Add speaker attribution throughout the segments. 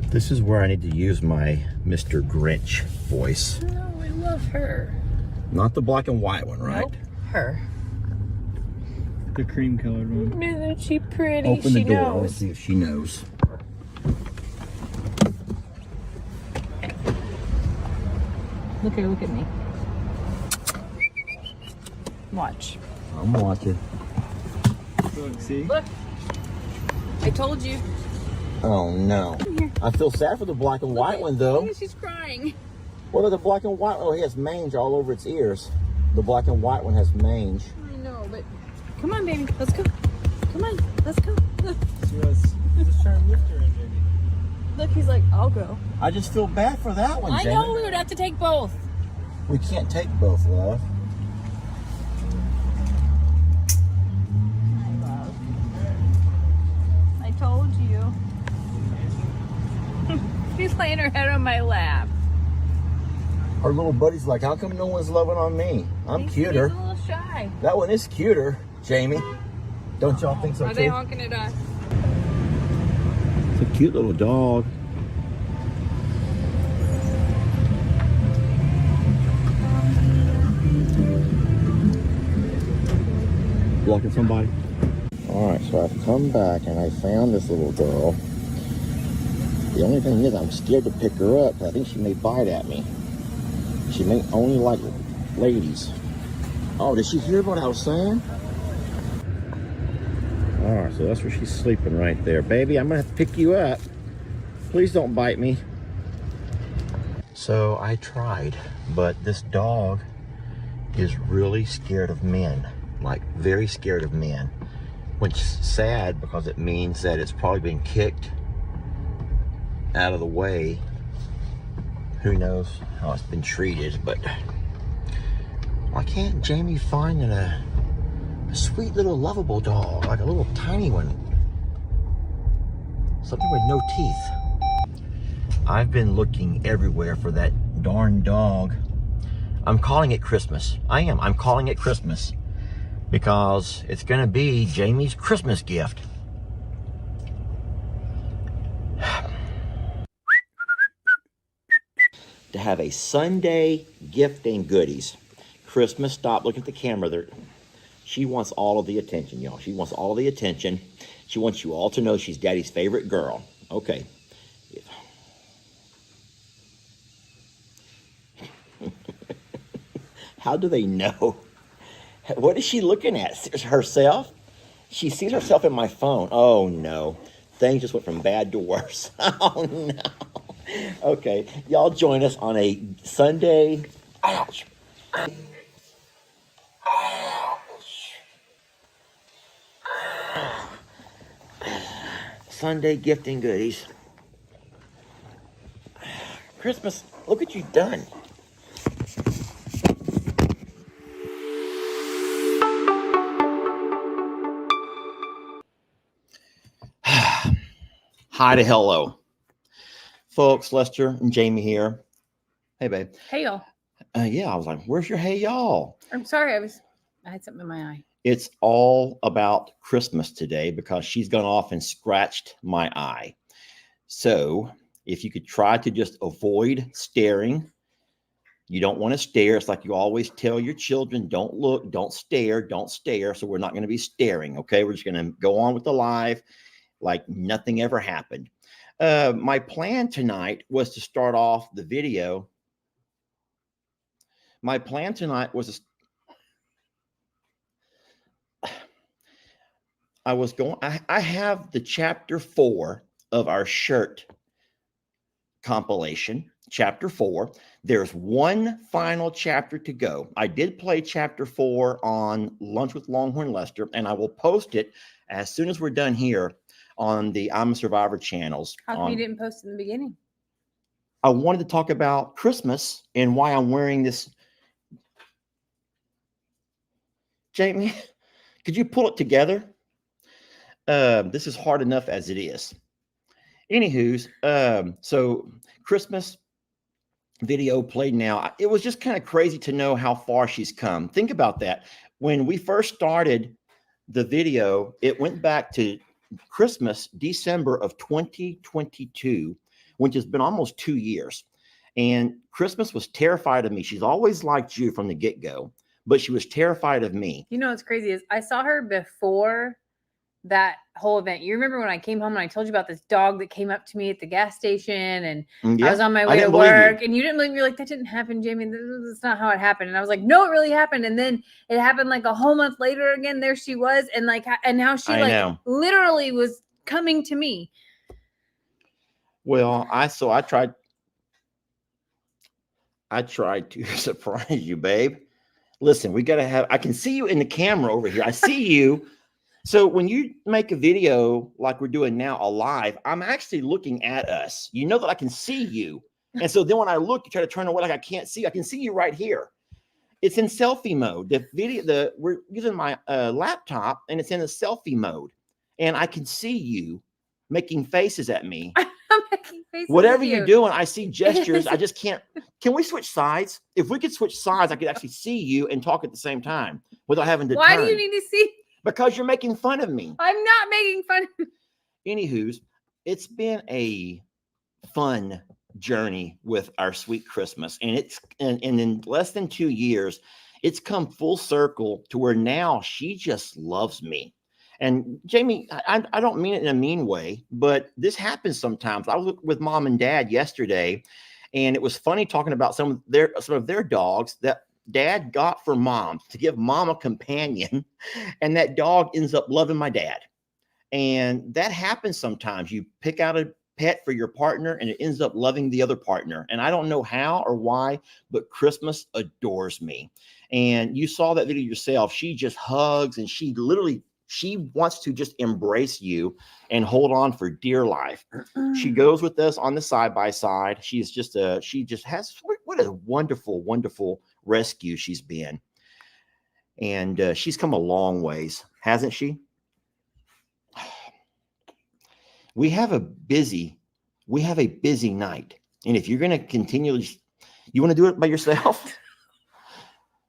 Speaker 1: This is where I need to use my Mr. Grinch voice.
Speaker 2: No, I love her.
Speaker 1: Not the black and white one, right?
Speaker 2: Nope, her.
Speaker 3: The cream colored one.
Speaker 2: Isn't she pretty?
Speaker 1: Open the
Speaker 2: She
Speaker 1: door. Let's
Speaker 2: knows.
Speaker 1: see if she knows.
Speaker 2: Look at me. Watch.
Speaker 1: I'm watching.
Speaker 3: Look, see?
Speaker 2: Look. I told you.
Speaker 1: Oh no.
Speaker 2: Here.
Speaker 1: I feel sad for the black and white one though.
Speaker 2: Look, she's crying.
Speaker 1: What are the black and white? Oh, he has mange all over its ears. The black and white one has mange.
Speaker 2: I know, but come on, baby. Let's go. Come on. Let's go. Look,
Speaker 3: She was just trying to lift her in, baby.
Speaker 2: look, he's like, I'll go.
Speaker 1: I just feel bad for that one,
Speaker 2: I
Speaker 1: Jamie.
Speaker 2: know we would have to take both.
Speaker 1: We can't take both, love.
Speaker 2: I love. I told you. She's laying her head on my lap.
Speaker 1: Our little buddy's like, how come no one's loving on me? I'm
Speaker 2: He's
Speaker 1: cuter.
Speaker 2: a little shy.
Speaker 1: That one is cuter, Jamie. Don't y'all think so
Speaker 2: Are
Speaker 1: too?
Speaker 2: they honking at us?
Speaker 1: It's a cute little dog. Blocking somebody. All right, so I've come back and I found this little girl. The only thing is I'm scared to pick her up. I think she may bite at me. She may only like ladies. Oh, did she hear what I was saying? All right, so that's where she's sleeping right there. Baby, I'm gonna have to pick you up. Please don't bite me. So I tried, but this dog is really scared of men, like very scared of men, which is sad because it means that it's probably been kicked out of the way. Who knows how it's been treated, but why can't Jamie find a sweet little lovable dog, like a little tiny one? Something with no teeth. I've been looking everywhere for that darn dog. I'm calling it Christmas. I am. I'm calling it Christmas because it's going to be Jamie's Christmas gift. To have a Sunday gifting goodies. Christmas, stop looking at the camera there. She wants all of the attention, y'all. She wants all of the attention. She wants you all to know she's Daddy's favorite girl. Okay. How do they know? What is she looking at? Herself? She sees herself in my phone. Oh, no. Things just went from bad to worse. Oh, no. Okay. Y'all join us on a Sunday. Ouch. Sunday gifting goodies. Christmas, look what you've done. Hi to hello. Folks, Lester and Jamie here. Hey, babe.
Speaker 2: Hey, y'all.
Speaker 1: Yeah, I was like, where's your hey, y'all?
Speaker 2: I'm sorry. I had something in my eye.
Speaker 1: It's all about Christmas today because she's gone off and scratched my eye. So if you could try to just avoid staring. You don't want to stare. It's like you always tell your children, don't look, don't stare, don't stare. So we're not going to be staring, okay? We're just going to go on with the live like nothing ever happened. My plan tonight was to start off the video. My plan tonight was I have the chapter 4 of our shirt compilation, chapter 4. There's one final chapter to go. I did play chapter 4 on Lunch with Longhorn Lester, and I will post it as soon as we're done here on the I'm a Survivor channels.
Speaker 2: How come you didn't post in the beginning?
Speaker 1: I wanted to talk about Christmas and why I'm wearing this. Jamie, could you pull it together? This is hard enough as it is. Anywho's, so Christmas video played now. It was just kind of crazy to know how far she's come. Think about that. When we first started the video, it went back to Christmas, December of 2022, which has been almost 2 years. And Christmas was terrified of me. She's always liked you from the get-go, but she was terrified of me.
Speaker 2: You know what's crazy is I saw her before that whole event. You remember when I came home and I told you about this dog that came up to me at the gas station and I was on my way to
Speaker 1: didn't believe you.
Speaker 2: work and you didn't believe me. You're like, that didn't happen, Jamie. That's not how it happened. And I was like, no, it really happened. And then it happened like a whole month later again. There she was. And like, and now she
Speaker 1: I know.
Speaker 2: literally was coming to me.
Speaker 1: Well, I tried to surprise you, babe. Listen, we got to have, I can see you in the camera over here. I see you. So when you make a video like we're doing now, a live, I'm actually looking at us. You know that I can see you. And so then when I look, you try to turn away like I can't see. I can see you right here. It's in selfie mode. We're using my laptop and it's in a selfie mode. And I can see you making faces at me.
Speaker 2: I'm making faces
Speaker 1: Whatever
Speaker 2: at you.
Speaker 1: you're doing, I see gestures. I just can't. Can we switch sides? If we could switch sides, I could actually see you and talk at the same time without having to
Speaker 2: Why
Speaker 1: turn.
Speaker 2: do you need to see?
Speaker 1: Because you're making fun of me.
Speaker 2: I'm not making fun of you.
Speaker 1: Anywho's, it's been a fun journey with our sweet Christmas. And in less than 2 years, it's come full circle to where now she just loves me. And Jamie, I don't mean it in a mean way, but this happens sometimes. I was with mom and dad yesterday, and it was funny talking about some of their dogs that dad got for mom to give mom a companion, and that dog ends up loving my dad. And that happens sometimes. You pick out a pet for your partner and it ends up loving the other partner. And I don't know how or why, but Christmas adores me. And you saw that video yourself. She just hugs and she wants to just embrace you and hold on for dear life. She goes with us on the side-by-side. She just has, what a wonderful, wonderful rescue she's been. And she's come a long ways, hasn't she? We have a busy night. And if you're going to continually, you want to do it by yourself?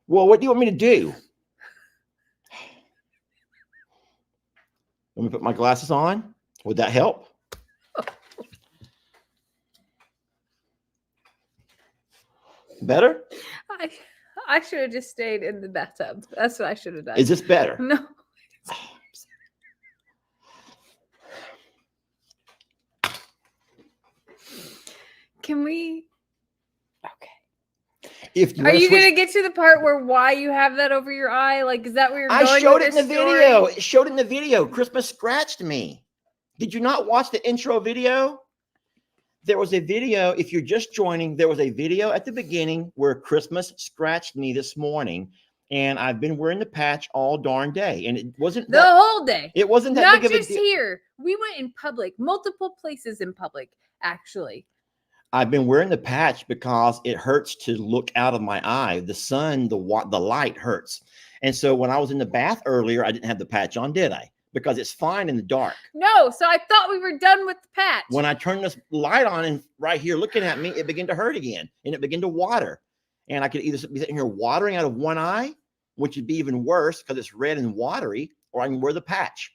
Speaker 1: Well, what do you want me to do? Let me put my glasses on. Would that help? Better?
Speaker 2: I should have just stayed in the bathtub. That's what I should have done.
Speaker 1: Is this better?
Speaker 2: No. Can we? Okay.
Speaker 1: If you
Speaker 2: Are you
Speaker 1: switch,
Speaker 2: going to get to the part where why you have that over your eye? Like, is that where you're going?
Speaker 1: I showed it
Speaker 2: with
Speaker 1: in the
Speaker 2: this story?
Speaker 1: video. It showed it in the video. Christmas scratched me. Did you not watch the intro video? There was a video. If you're just joining, there was a video at the beginning where Christmas scratched me this morning. And I've been wearing the patch all darn day. And it wasn't
Speaker 2: The whole day.
Speaker 1: It wasn't that
Speaker 2: Not
Speaker 1: big of a
Speaker 2: just
Speaker 1: deal.
Speaker 2: here. We went in public, multiple places in public, actually.
Speaker 1: I've been wearing the patch because it hurts to look out of my eye. The sun, the light hurts. And so when I was in the bath earlier, I didn't have the patch on, did I? Because it's fine in the dark.
Speaker 2: No, so I thought we were done with the patch.
Speaker 1: When I turned this light on and right here looking at me, it began to hurt again and it began to water. And I could either be sitting here watering out of one eye, which would be even worse because it's red and watery, or I can wear the patch.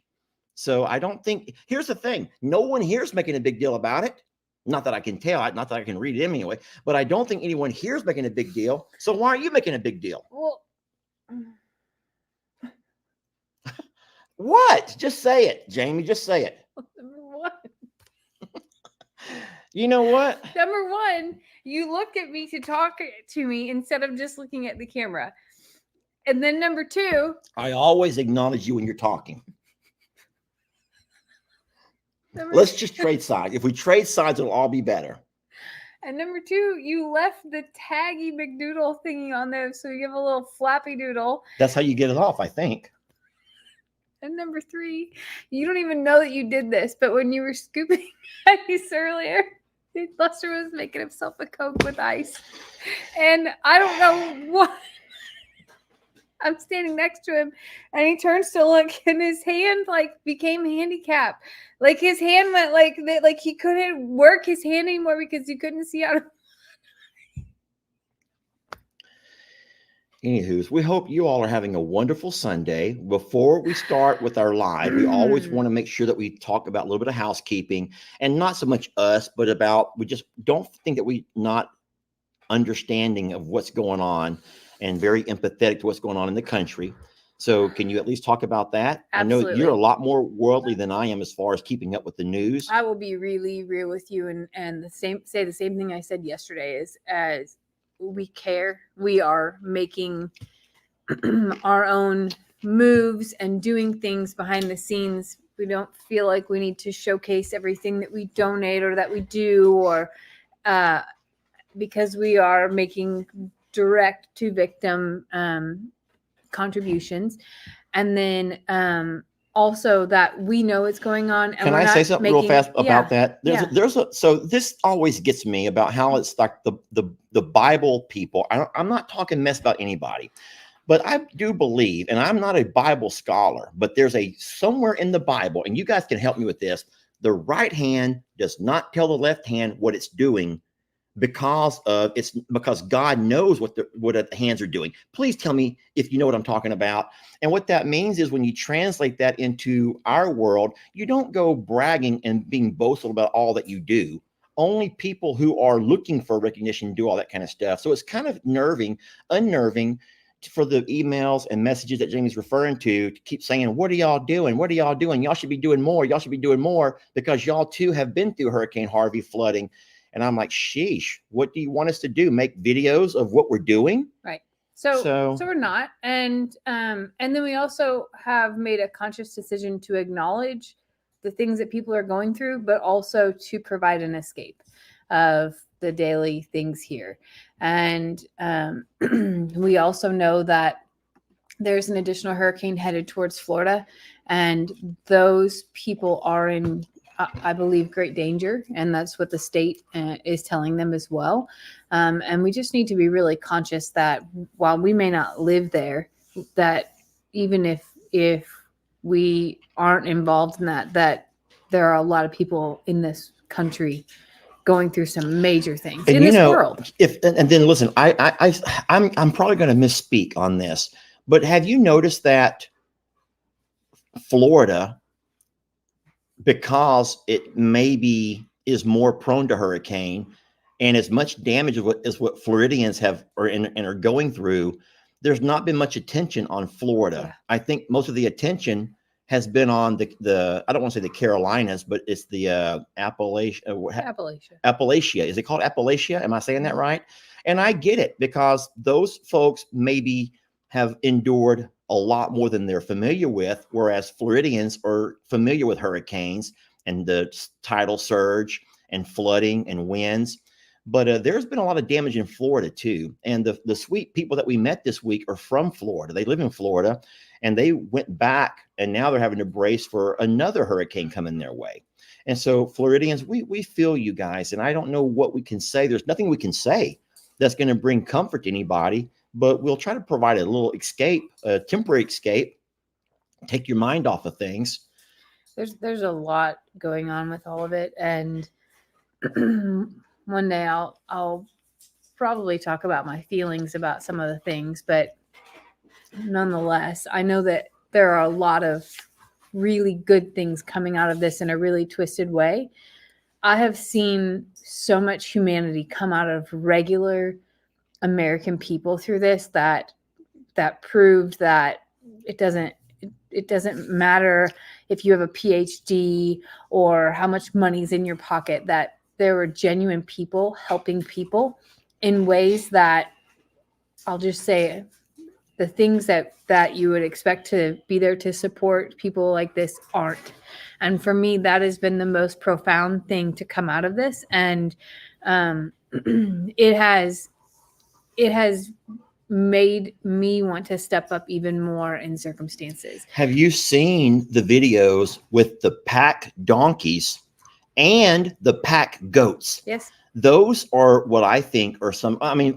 Speaker 1: So I don't think, here's the thing. No one here is making a big deal about it. Not that I can tell, not that I can read it anyway, but I don't think anyone here is making a big deal. So why aren't you making a big deal?
Speaker 2: Well,
Speaker 1: What? Just say it, Jamie. Just say it.
Speaker 2: number one.
Speaker 1: You know what?
Speaker 2: Number one, you look at me to talk to me instead of just looking at the camera. And then number two.
Speaker 1: I always acknowledge you when you're talking.
Speaker 2: Number
Speaker 1: Let's just trade sides. If we trade sides, it'll all be better.
Speaker 2: And number two, you left the taggy McDoodle thingy on there, so you give a little flappy doodle.
Speaker 1: That's how you get it off, I think.
Speaker 2: And number three, you don't even know that you did this, but when you were scooping ice earlier, Lester was making himself a Coke with ice. And I don't know what. I'm standing next to him, and he turns to look, and his hand like became handicapped. Like his hand went like he couldn't work his hand anymore because he couldn't see out of.
Speaker 1: Anywho, we hope you all are having a wonderful Sunday. Before we start with our live, we always want to make sure that we talk about a little bit of housekeeping, and not so much us, but about, we just don't think that we not understanding of what's going on and very empathetic to what's going on in the country. So can you at least talk about that? I know
Speaker 2: Absolutely.
Speaker 1: you're a lot more worldly than I am as far as keeping up with the news.
Speaker 2: I will be really real with you and say the same thing I said yesterday is, as we care, we are making our own moves and doing things behind the scenes. We don't feel like we need to showcase everything that we donate or that we do, or because we are making direct to victim contributions. And then also that we know what's going on. And
Speaker 1: Can
Speaker 2: we're
Speaker 1: I
Speaker 2: not
Speaker 1: say something real
Speaker 2: making-
Speaker 1: fast about that?
Speaker 2: yeah.
Speaker 1: So this always gets me about how it's like the Bible people. I'm not talking mess about anybody, but I do believe, and I'm not a Bible scholar, but there's a somewhere in the Bible, and you guys can help me with this. The right hand does not tell the left hand what it's doing, because God knows what the hands are doing. Please tell me if you know what I'm talking about. And what that means is, when you translate that into our world, you don't go bragging and being boastful about all that you do. Only people who are looking for recognition do all that kind of stuff. So it's kind of unnerving for the emails and messages that Jamie's referring to keep saying, what are y'all doing? What are y'all doing? Y'all should be doing more. Y'all should be doing more, because y'all too have been through Hurricane Harvey flooding. And I'm like, sheesh, what do you want us to do? Make videos of what we're doing?
Speaker 2: Right. So we're not. And then we also have made a conscious decision to acknowledge the things that people are going through, but also to provide an escape of the daily things here. And we also know that there's an additional hurricane headed towards Florida, and those people are in, I believe, great danger. And that's what the state is telling them as well. And we just need to be really conscious that while we may not live there, that even if we aren't involved in that there are a lot of people in this country going through some major things in this world.
Speaker 1: And then listen, I'm probably going to misspeak on this, but have you noticed that Florida, because it maybe is more prone to hurricane and as much damage as what Floridians have are going through, there's not been much attention on Florida. Yeah. I think most of the attention has been on the I don't want to say the Carolinas, but it's the Appalachia. Is it called Appalachia? Am I saying that right? And I get it, because those folks maybe have endured a lot more than they're familiar with, whereas Floridians are familiar with hurricanes and the tidal surge and flooding and winds. But there's been a lot of damage in Florida too. And the sweet people that we met this week are from Florida. They live in Florida, and they went back, and now they're having to brace for another hurricane coming their way. And so Floridians, we feel you guys, and I don't know what we can say. There's nothing we can say that's going to bring comfort to anybody, but we'll try to provide a little escape, a temporary escape, take your mind off of things.
Speaker 2: There's a lot going on with all of it. And one day I'll probably talk about my feelings about some of the things, but nonetheless, I know that there are a lot of really good things coming out of this in a really twisted way. I have seen so much humanity come out of regular American people through this that proved that it doesn't matter if you have a PhD or how much money's in your pocket, that there were genuine people helping people in ways that, I'll just say, the things that you would expect to be there to support people like this aren't. And for me, that has been the most profound thing to come out of this. And it has made me want to step up even more in circumstances.
Speaker 1: Have you seen the videos with the pack donkeys and the pack goats?
Speaker 2: Yes.
Speaker 1: Those are what I think are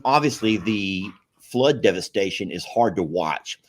Speaker 1: obviously the flood devastation is hard to watch,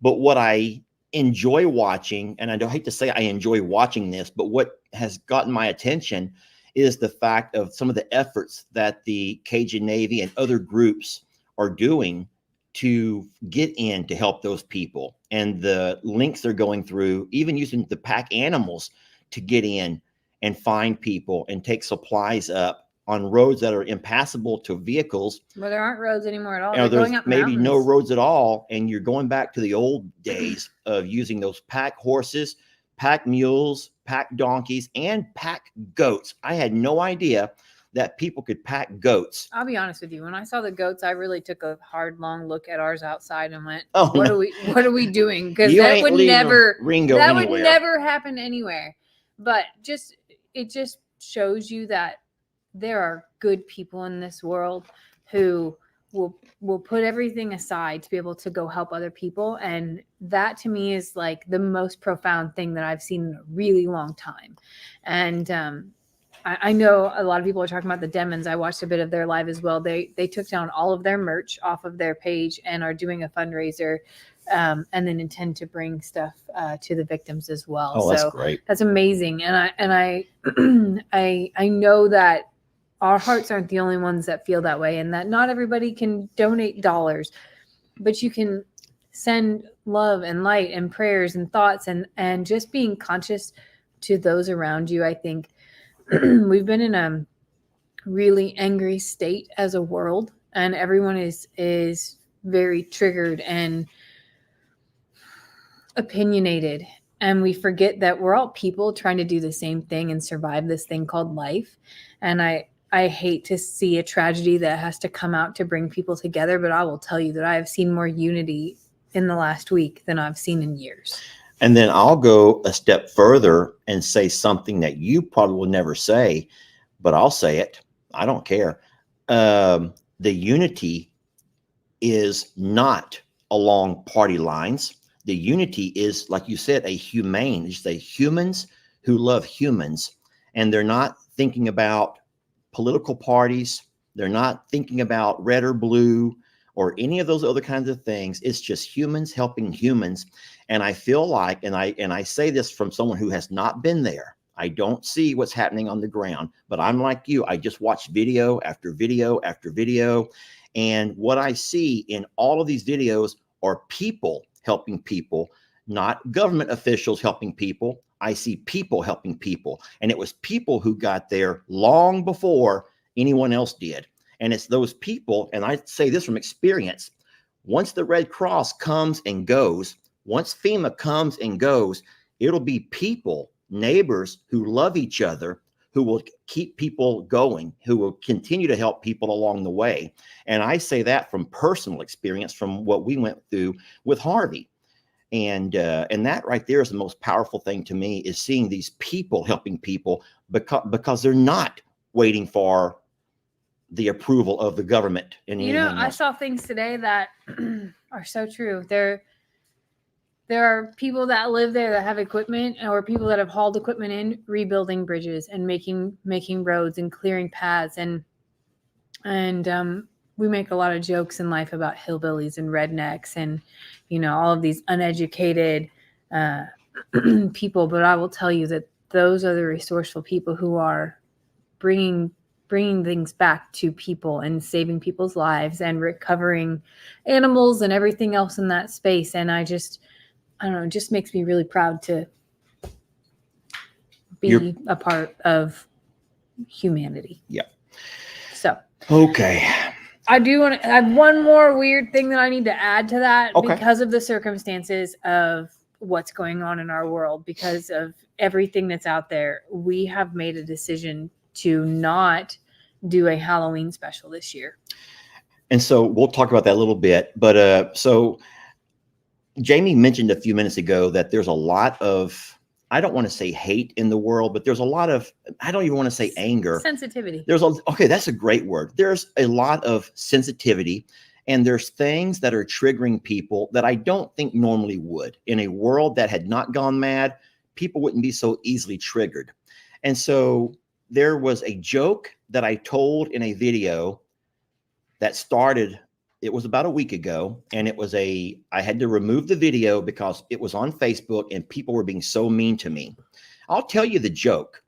Speaker 1: but what I enjoy watching, and I don't hate to say I enjoy watching this, but what has gotten my attention is the fact of some of the efforts that the Cajun Navy and other groups are doing to get in to help those people, and the links they're going through, even using the pack animals to get in and find people and take supplies up on roads that are impassable to vehicles.
Speaker 2: Well, there aren't roads anymore at all.
Speaker 1: You know,
Speaker 2: They're
Speaker 1: there's
Speaker 2: going up
Speaker 1: maybe no
Speaker 2: mountains.
Speaker 1: roads at all, and you're going back to the old days of using those pack horses, pack mules, pack donkeys, and pack goats. I had no idea that people could pack goats.
Speaker 2: I'll be honest with you. When I saw the goats, I really took a hard, long look at ours outside and went,
Speaker 1: Oh,
Speaker 2: "What
Speaker 1: no.
Speaker 2: are we doing?" Because
Speaker 1: You
Speaker 2: that
Speaker 1: ain't
Speaker 2: would
Speaker 1: leaving
Speaker 2: never,
Speaker 1: Ringo
Speaker 2: that would
Speaker 1: anywhere.
Speaker 2: never happen anywhere. But it just shows you that there are good people in this world who will put everything aside to be able to go help other people, and that to me is like the most profound thing that I've seen in a really long time. And I know a lot of people are talking about the Demons. I watched a bit of their live as well. They took down all of their merch off of their page and are doing a fundraiser, and then intend to bring stuff to the victims as well.
Speaker 1: Oh, that's
Speaker 2: so
Speaker 1: great.
Speaker 2: that's amazing. And I I know that our hearts aren't the only ones that feel that way, and that not everybody can donate dollars, but you can send love and light and prayers and thoughts, and just being conscious to those around you. I think we've been in a really angry state as a world, and everyone is very triggered and opinionated, and we forget that we're all people trying to do the same thing and survive this thing called life. And I hate to see a tragedy that has to come out to bring people together, but I will tell you that I have seen more unity in the last week than I've seen in years.
Speaker 1: And then I'll go a step further and say something that you probably will never say, but I'll say it. I don't care. The unity is not along party lines. The unity is, like you said, a humane. It's the humans who love humans, and they're not thinking about political parties. They're not thinking about red or blue or any of those other kinds of things. It's just humans helping humans. And I feel like, and I say this from someone who has not been there. I don't see what's happening on the ground, but I'm like you. I just watch video after video after video. And what I see in all of these videos are people helping people, not government officials helping people. I see people helping people. And it was people who got there long before anyone else did. And it's those people, and I say this from experience, once the Red Cross comes and goes, once FEMA comes and goes, it'll be people, neighbors who love each other, who will keep people going, who will continue to help people along the way. And I say that from personal experience, from what we went through with Harvey. And that right there is the most powerful thing to me, is seeing these people helping people because they're not waiting for the approval of the government. And
Speaker 2: you know, I saw things today that are so true. There are people that live there that have equipment, or people that have hauled equipment in, rebuilding bridges and making roads and clearing paths. And we make a lot of jokes in life about hillbillies and rednecks and, you know, all of these uneducated people. But I will tell you that those are the resourceful people who are bringing things back to people and saving people's lives and recovering animals and everything else in that space. And I don't know, it just makes me really proud to be a part of humanity.
Speaker 1: Yeah.
Speaker 2: So.
Speaker 1: Okay.
Speaker 2: I do want to have one more weird thing that I need to add to that, because of the circumstances of what's going on in our world, because of everything that's out there. We have made a decision to not do a Halloween special this year.
Speaker 1: And so we'll talk about that a little bit. But so Jamie mentioned a few minutes ago that there's a lot of, I don't want to say hate in the world, but there's a lot of, I don't even want to say anger.
Speaker 2: Sensitivity.
Speaker 1: Okay, that's a great word. There's a lot of sensitivity, and there's things that are triggering people that I don't think normally would. In a world that had not gone mad, people wouldn't be so easily triggered. And so there was a joke that I told in a video that started, it was about a week ago, and it was I had to remove the video because it was on Facebook and people were being so mean to me. I'll tell you the joke,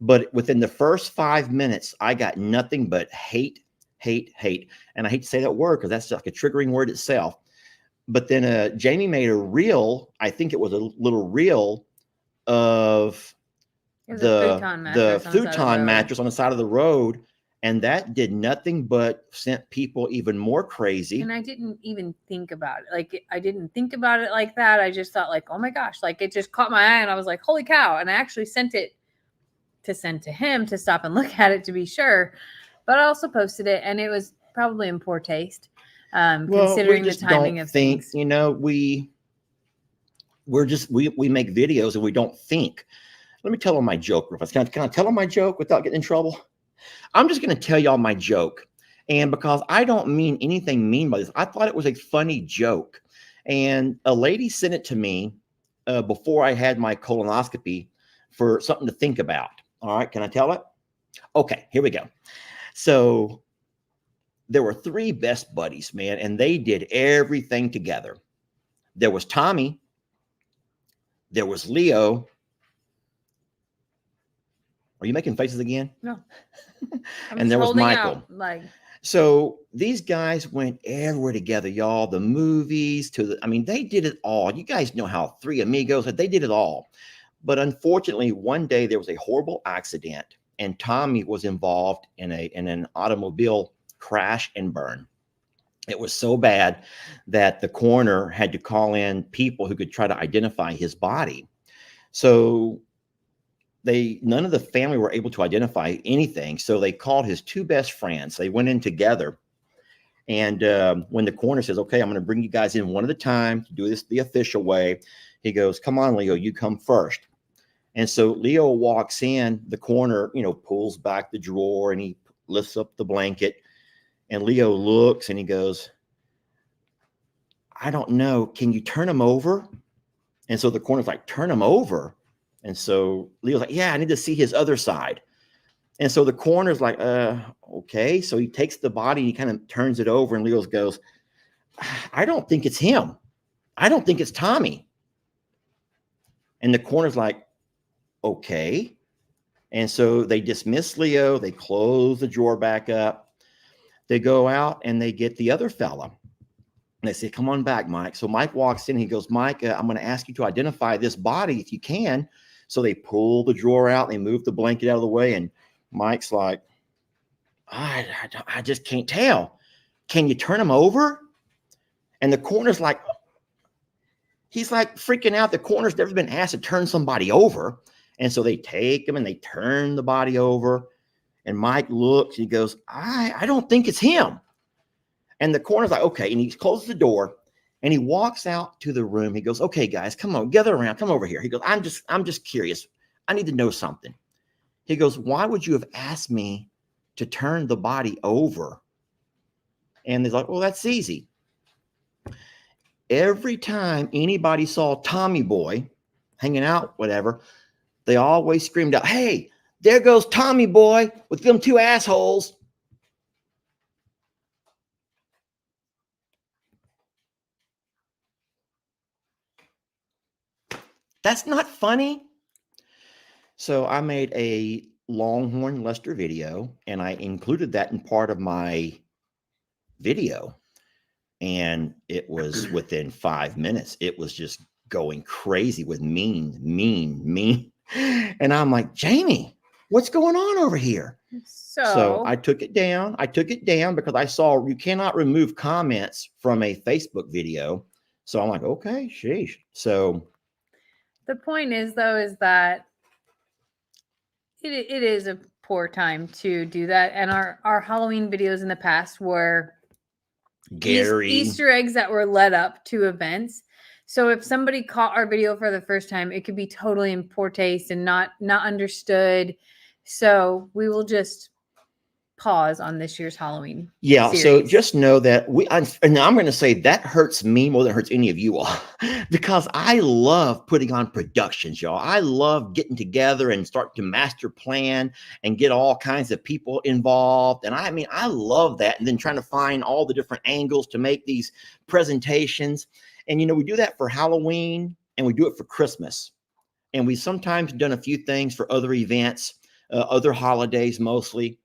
Speaker 1: but within the first 5 minutes, I got nothing but hate hate, hate. And I hate to say that word because that's like a triggering word itself. But then Jamie made a reel. I think it was a little reel of
Speaker 2: It was a
Speaker 1: futon mattress on the side of the road. And that did nothing but sent people even more crazy.
Speaker 2: And I didn't even think about it. Like, I didn't think about it like that. I just thought like, oh my gosh, like it just caught my eye and I was like, holy cow. And I actually sent it to him to stop and look at it to be sure. But I also posted it and it was probably in poor taste. Considering the timing of things.
Speaker 1: You know, we make videos and we don't think. Let me tell them my joke. Can I tell them my joke without getting in trouble? I'm just going to tell y'all my joke. And because I don't mean anything mean by this, I thought it was a funny joke. And a lady sent it to me before I had my colonoscopy for something to think about. All right. Can I tell it? Okay, here we go. So there were 3 best buddies, man, and they did everything together. There was Tommy. There was Leo. Are you making faces again?
Speaker 2: No.
Speaker 1: And there was Michael.
Speaker 2: Like,
Speaker 1: so these guys went everywhere together, y'all. The movies they did it all. You guys know how 3 amigos, they did it all. But unfortunately, one day there was a horrible accident and Tommy was involved in an automobile crash and burn. It was so bad that the coroner had to call in people who could try to identify his body. So none of the family were able to identify anything. So they called his 2 best friends. They went in together. And when the coroner says, okay, I'm going to bring you guys in one at a time to do this the official way, he goes, come on, Leo, you come first. And so Leo walks in, the coroner, pulls back the drawer and he lifts up the blanket. And Leo looks and he goes, I don't know. Can you turn him over? And so the coroner's like, turn him over. And so Leo's like, yeah, I need to see his other side. And so the coroner's like, okay. So he takes the body, and he kind of turns it over, and Leo goes, I don't think it's him. I don't think it's Tommy. And the coroner's like, okay. And so they dismiss Leo. They close the drawer back up. They go out and they get the other fella. And they say, come on back, Mike. So Mike walks in. He goes, Mike, I'm going to ask you to identify this body if you can. So they pull the drawer out. They move the blanket out of the way. And Mike's like, I just can't tell. Can you turn him over? And the coroner's like, he's like freaking out. The coroner's never been asked to turn somebody over. And so they take him and they turn the body over. And Mike looks, he goes, I don't think it's him. And the coroner's like, okay. And he closes the door and he walks out to the room. He goes, okay, guys, come on, gather around. Come over here. He goes, I'm just curious. I need to know something. He goes, why would you have asked me to turn the body over? And they're like, well, that's easy. Every time anybody saw Tommy Boy hanging out, whatever, they always screamed out, hey, there goes Tommy Boy with them 2 assholes. That's not funny. So I made a Longhorn Lester video and I included that in part of my video. And it was within 5 minutes. It was just going crazy with mean. And I'm like, Jamie, what's going on over here? So I took it down. Because I saw you cannot remove comments from a Facebook video. So I'm like, okay, sheesh. So
Speaker 2: the point is, though, is that it is a poor time to do that. And our Halloween videos in the past were
Speaker 1: Gary
Speaker 2: Easter eggs that were led up to events. So if somebody caught our video for the first time, it could be totally in poor taste and not understood. So we will just pause on this year's Halloween.
Speaker 1: Yeah.
Speaker 2: series.
Speaker 1: So just know that and I'm going to say that hurts me more than it hurts any of you all because I love putting on productions, y'all. I love getting together and start to master plan and get all kinds of people involved. And I love that. And then trying to find all the different angles to make these presentations. And, we do that for Halloween and we do it for Christmas. And we sometimes done a few things for other events, other holidays mostly.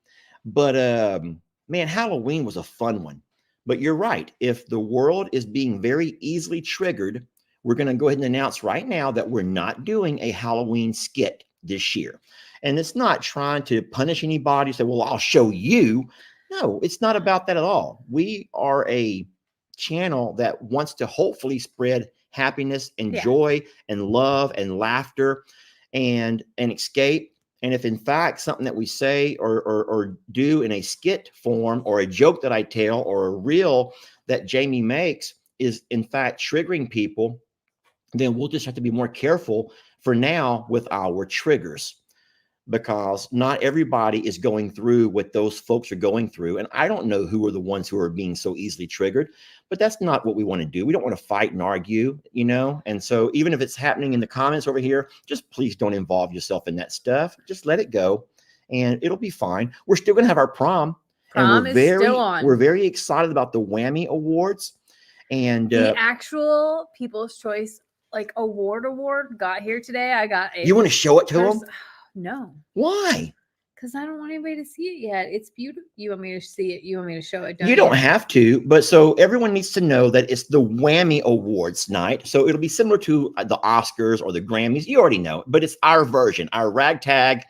Speaker 1: But man, Halloween was a fun one. But you're right. If the world is being very easily triggered, we're going to go ahead and announce right now that we're not doing a Halloween skit this year. And it's not trying to punish anybody, say, well, I'll show you. No, it's not about that at all. We are a channel that wants to hopefully spread happiness and
Speaker 2: Yeah.
Speaker 1: joy and love and laughter and escape. And if in fact something that we say or do in a skit form or a joke that I tell or a reel that Jamie makes is in fact triggering people, then we'll just have to be more careful for now with our triggers, because not everybody is going through what those folks are going through. And I don't know who are the ones who are being so easily triggered, but that's not what we want to do. We don't want to fight and argue, you know? And so even if it's happening in the comments over here, just please don't involve yourself in that stuff. Just let it go and it'll be fine. We're still going to have our prom.
Speaker 2: Prom
Speaker 1: and
Speaker 2: is still on.
Speaker 1: We're very excited about the Whammy Awards. And
Speaker 2: the actual People's Choice like award got here today. I got a
Speaker 1: you want to show it to them?
Speaker 2: No.
Speaker 1: Why?
Speaker 2: Because I don't want anybody to see it yet. It's beautiful. You want me to see it? You want me to show it?
Speaker 1: You don't have to, but so everyone needs to know that it's the Whammy Awards night. So it'll be similar to the Oscars or the Grammys. You already know, but it's our version, our ragtag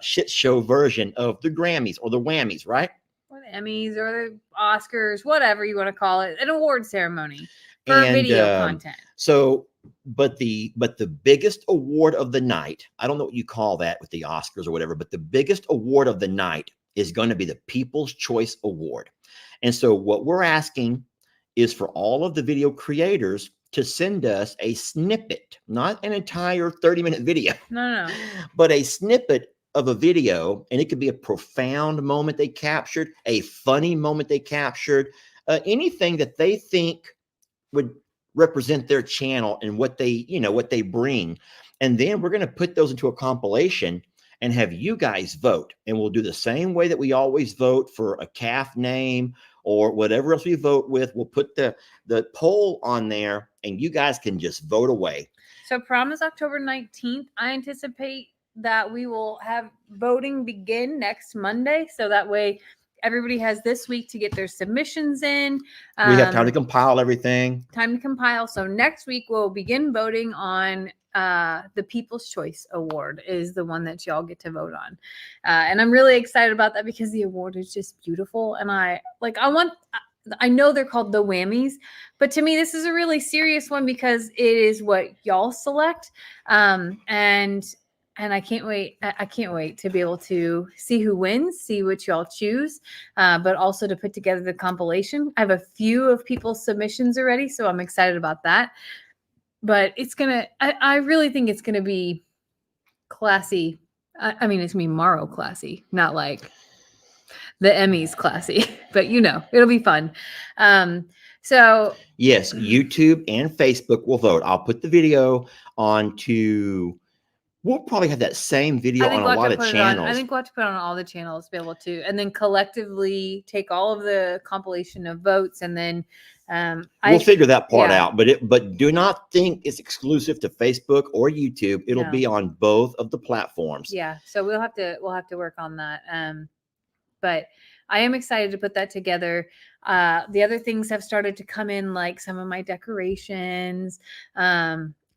Speaker 1: shit show version of the Grammys or the Whammies, right?
Speaker 2: Or the Emmys or the Oscars, whatever you want to call it, an award ceremony for video content.
Speaker 1: So, but the biggest award of the night, I don't know what you call that with the Oscars or whatever, but the biggest award of the night is going to be the People's Choice Award. And so what we're asking is for all of the video creators to send us a snippet, not an entire 30-minute video.
Speaker 2: No.
Speaker 1: But a snippet of a video, and it could be a profound moment they captured, a funny moment they captured, anything that they think would represent their channel and what they bring. And then we're going to put those into a compilation and have you guys vote. And we'll do the same way that we always vote for a calf name or whatever else we vote with. We'll put the poll on there and you guys can just vote away.
Speaker 2: So prom is October 19th. I anticipate that we will have voting begin next Monday. So that way everybody has this week to get their submissions in.
Speaker 1: We have time to compile everything.
Speaker 2: So next week we'll begin voting on the People's Choice Award is the one that y'all get to vote on. And I'm really excited about that because the award is just beautiful. And I know they're called the Whammies, but to me, this is a really serious one because it is what y'all select. And I can't wait. I can't wait to be able to see who wins, see what y'all choose, but also to put together the compilation. I have a few of people's submissions already, so I'm excited about that. But I really think it's going to be classy. I mean, it's going to be Morrow classy, not like the Emmys classy, but it'll be fun. So
Speaker 1: yes, YouTube and Facebook will vote. I'll put the video onto. We'll probably have that same video on a lot of channels.
Speaker 2: I think we'll have to put it on all the channels to be able to, and then collectively take all of the compilation of votes, and then
Speaker 1: we'll figure that part out. But do not think it's exclusive to Facebook or YouTube. It'll be on both of the platforms.
Speaker 2: Yeah, so we'll have to work on that. But I am excited to put that together. The other things have started to come in, like some of my decorations.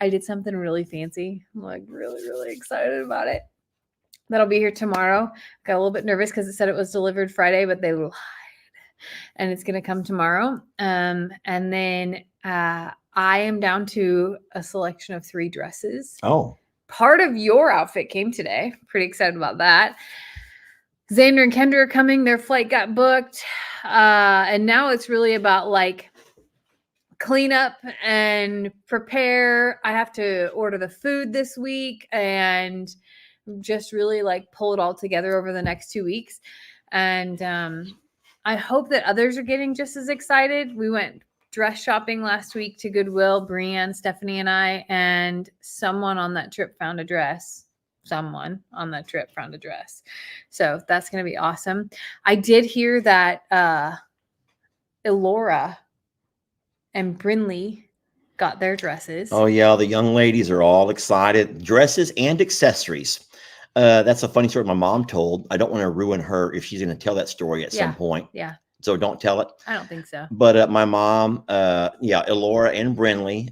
Speaker 2: I did something really fancy. I'm like really, really excited about it. That'll be here tomorrow. Got a little bit nervous because it said it was delivered Friday, but they lied. And it's going to come tomorrow. And then I am down to a selection of 3 dresses.
Speaker 1: Oh.
Speaker 2: Part of your outfit came today. Pretty excited about that. Xander and Kendra are coming. Their flight got booked. And now it's really about like clean up and prepare. I have to order the food this week and just really like pull it all together over the next 2 weeks. And I hope that others are getting just as excited. We went dress shopping last week to Goodwill, Brianne, Stephanie, and I, and someone on that trip found a dress. So that's going to be awesome. I did hear that Elora and Brinley got their dresses.
Speaker 1: Oh, yeah. The young ladies are all excited. Dresses and accessories. That's a funny story my mom told. I don't want to ruin her if she's going to tell that story at some
Speaker 2: Yeah.
Speaker 1: point.
Speaker 2: Yeah,
Speaker 1: So don't tell it.
Speaker 2: I don't think so.
Speaker 1: But my mom, Elora and Brinley,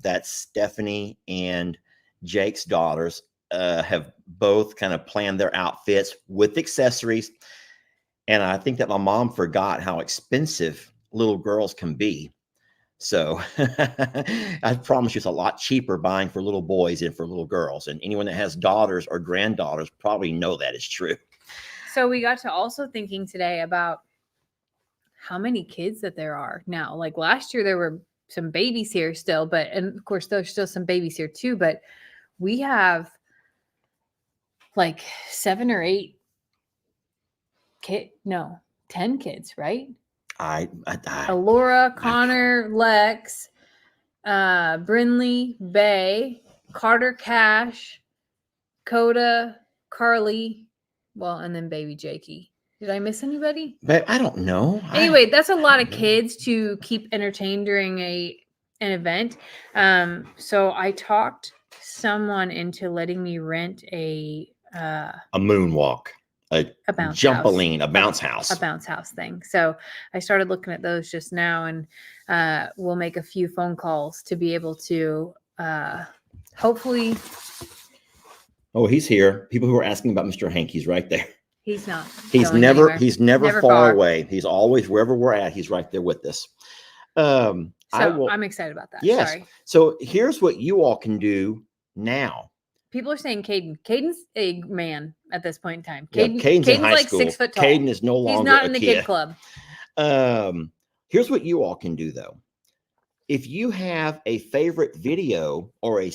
Speaker 1: that's Stephanie and Jake's daughters, have both kind of planned their outfits with accessories. And I think that my mom forgot how expensive little girls can be. So I promise you it's a lot cheaper buying for little boys than for little girls. And anyone that has daughters or granddaughters probably know that is true.
Speaker 2: So we got to also thinking today about how many kids that there are now. Like last year, there were some babies here still, and of course, there's still some babies here too, but we have like 7 or 8 10 kids, right? Elora, Connor, Lex, Brinley, Bay, Carter, Cash, Coda, Carly, and then baby Jakey. Did I miss anybody?
Speaker 1: But I don't know.
Speaker 2: Anyway, that's a lot of kids to keep entertained during an event. So I talked someone into letting me rent a
Speaker 1: moonwalk, a
Speaker 2: bounce
Speaker 1: jumpaline,
Speaker 2: house.
Speaker 1: a bounce house.
Speaker 2: A bounce house thing. So I started looking at those just now, and we'll make a few phone calls to be able to hopefully.
Speaker 1: Oh, he's here. People who are asking about Mr. Hank, he's right there.
Speaker 2: He's not.
Speaker 1: He's
Speaker 2: going
Speaker 1: never
Speaker 2: anywhere.
Speaker 1: he's never far
Speaker 2: far
Speaker 1: away. He's always wherever we're at, he's right there with us.
Speaker 2: I'm excited about that.
Speaker 1: Yes.
Speaker 2: Sorry.
Speaker 1: So here's what you all can do now.
Speaker 2: People are saying Caden. Caden's a man at this point in time.
Speaker 1: Yeah, Caden's in high
Speaker 2: like
Speaker 1: school.
Speaker 2: 6 foot tall.
Speaker 1: Caden is no longer
Speaker 2: He's not
Speaker 1: a
Speaker 2: in the
Speaker 1: kid.
Speaker 2: kid club.
Speaker 1: Here's what you all can do though. If you have a favorite video or a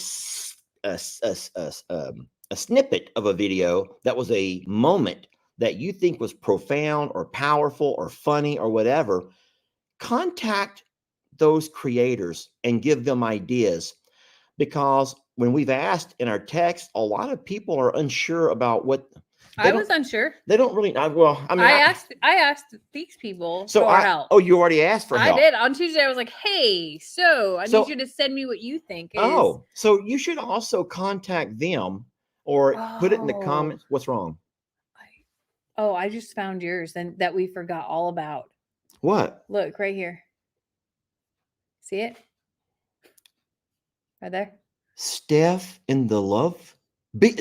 Speaker 1: snippet of a video that was a moment that you think was profound or powerful or funny or whatever, contact those creators and give them ideas. Because when we've asked in our text, a lot of people are unsure about what.
Speaker 2: I was unsure.
Speaker 1: They don't really.
Speaker 2: I asked these people for help.
Speaker 1: Oh, you already asked for help.
Speaker 2: I did on Tuesday. I was like, "Hey, I need you to send me what you think."
Speaker 1: So you should also contact them or put it in the comments. What's wrong?
Speaker 2: I just found yours and that we forgot all about.
Speaker 1: What?
Speaker 2: Look right here. See it? Right there.
Speaker 1: Steph in the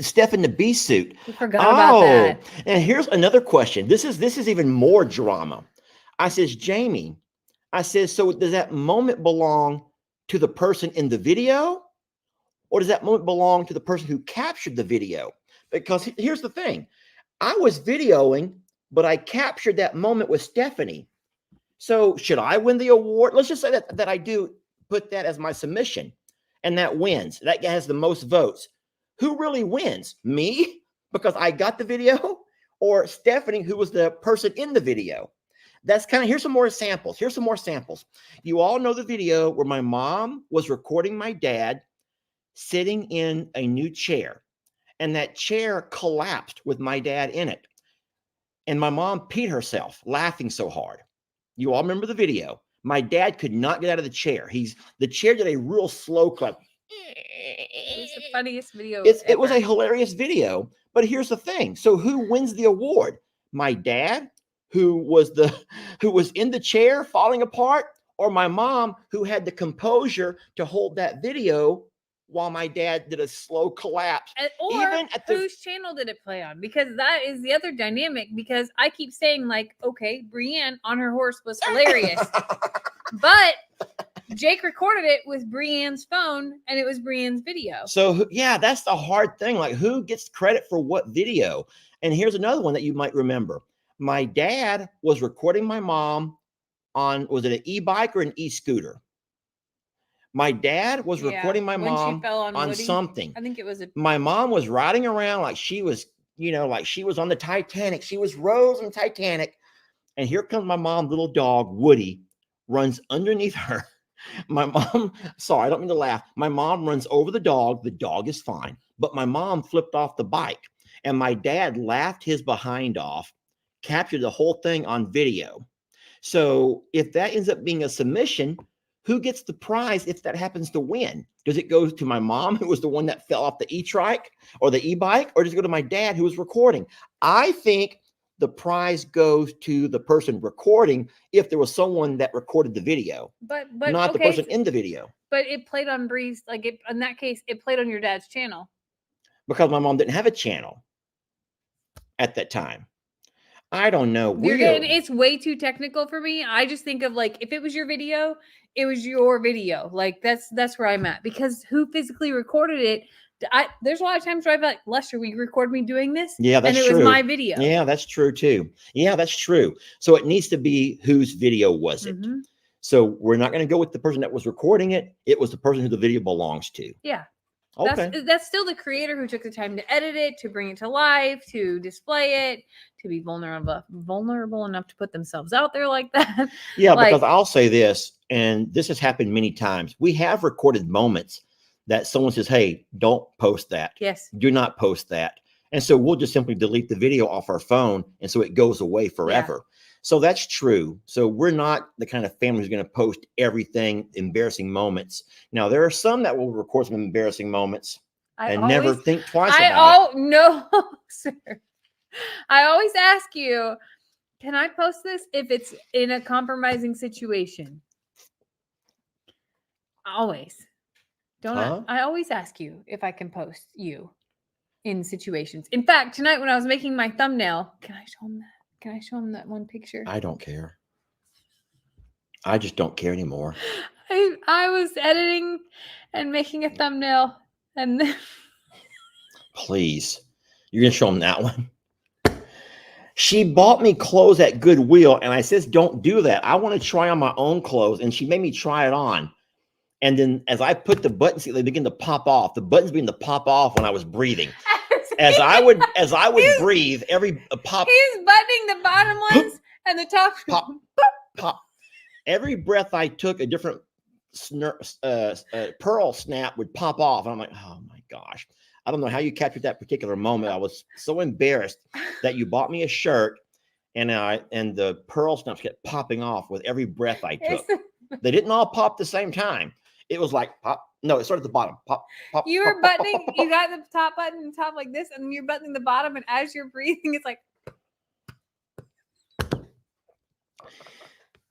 Speaker 1: Steph in the bee suit.
Speaker 2: We forgot about that.
Speaker 1: And here's another question. This is even more drama. I says, Jamie, so does that moment belong to the person in the video? Or does that moment belong to the person who captured the video? Because here's the thing. I was videoing, but I captured that moment with Stephanie. So should I win the award? Let's just say that I do put that as my submission. And that wins. That has the most votes. Who really wins? Me, because I got the video, or Stephanie, who was the person in the video? That's here's some more samples. You all know the video where my mom was recording my dad sitting in a new chair, and that chair collapsed with my dad in it. And my mom peed herself laughing so hard. You all remember the video. My dad could not get out of the chair. The chair did a real slow clap.
Speaker 2: It was the funniest video.
Speaker 1: It was a hilarious video. But here's the thing. So who wins the award? My dad, who was in the chair falling apart, or my mom, who had the composure to hold that video while my dad did a slow collapse.
Speaker 2: Or whose channel did it play on? Because that is the other dynamic. Because I keep saying, like, okay, Brienne on her horse was hilarious. But Jake recorded it with Brienne's phone, and it was Brienne's video.
Speaker 1: So, yeah, that's the hard thing. Like, who gets credit for what video? And here's another one that you might remember. My dad was recording my mom on, was it an e-bike or an e-scooter? My dad was recording my mom on something.
Speaker 2: I think it was
Speaker 1: my mom was riding around like she was, like she was on the Titanic. She was Rose on Titanic. And here comes my mom, little dog, Woody, runs underneath her. My mom, sorry, I don't mean to laugh. My mom runs over the dog. The dog is fine. But my mom flipped off the bike. And my dad laughed his behind off, captured the whole thing on video. So if that ends up being a submission, who gets the prize if that happens to win? Does it go to my mom, who was the one that fell off the e-trike or the e-bike, or does it go to my dad, who was recording? I think the prize goes to the person recording if there was someone that recorded the video,
Speaker 2: But
Speaker 1: not the
Speaker 2: okay,
Speaker 1: person in the video,
Speaker 2: but it played on Bree's, like in that case, it played on your dad's channel.
Speaker 1: because my mom didn't have a channel at that time. I don't know.
Speaker 2: It's way too technical for me. I just think of like, if it was your video, it was your video. Like that's where I'm at, because who physically recorded it? There's a lot of times where I've like, Lester, will you record me doing this?
Speaker 1: Yeah, that's
Speaker 2: and it
Speaker 1: true.
Speaker 2: was my video.
Speaker 1: Yeah, that's true too. Yeah, that's true. So it needs to be whose video was it?
Speaker 2: Mhm.
Speaker 1: So we're not going to go with the person that was recording it. It was the person who the video belongs to.
Speaker 2: Yeah.
Speaker 1: Okay.
Speaker 2: That's still the creator who took the time to edit it, to bring it to life, to display it, to be vulnerable enough to put themselves out there like that.
Speaker 1: Yeah,
Speaker 2: Like-
Speaker 1: because I'll say this, and this has happened many times. We have recorded moments that someone says, hey, don't post that.
Speaker 2: Yes.
Speaker 1: Do not post that. And so we'll just simply delete the video off our phone. And so it goes away forever. So that's true. So we're not the kind of family who's going to post everything, embarrassing moments. Now, there are some that will record some embarrassing moments and never think twice about it.
Speaker 2: No, sir. I always ask you, can I post this if it's in a compromising situation? Always.
Speaker 1: Huh?
Speaker 2: I always ask you if I can post you in situations. In fact, tonight when I was making my thumbnail, can I show him that? Can I show him that one picture?
Speaker 1: I don't care. I just don't care anymore.
Speaker 2: I was editing and making a thumbnail, and then
Speaker 1: Please. You're going to show them that one? She bought me clothes at Goodwill, and I says, don't do that. I want to try on my own clothes. And she made me try it on. And then as I put the buttons, they begin to pop off. The buttons begin to pop off when I was breathing. As I would breathe, every pop,
Speaker 2: he's buttoning the bottom ones and the top.
Speaker 1: pop, pop. Every breath I took, a different pearl snap would pop off. And I'm like, oh my gosh. I don't know how you captured that particular moment. I was so embarrassed that you bought me a shirt and the pearl snaps kept popping off with every breath I took. They didn't all pop at the same time. It was like pop. No, it started at the bottom. Pop, pop.
Speaker 2: You were
Speaker 1: pop,
Speaker 2: buttoning,
Speaker 1: pop, pop,
Speaker 2: you got the top button and top like this, and you're buttoning the bottom, and as you're breathing, it's like.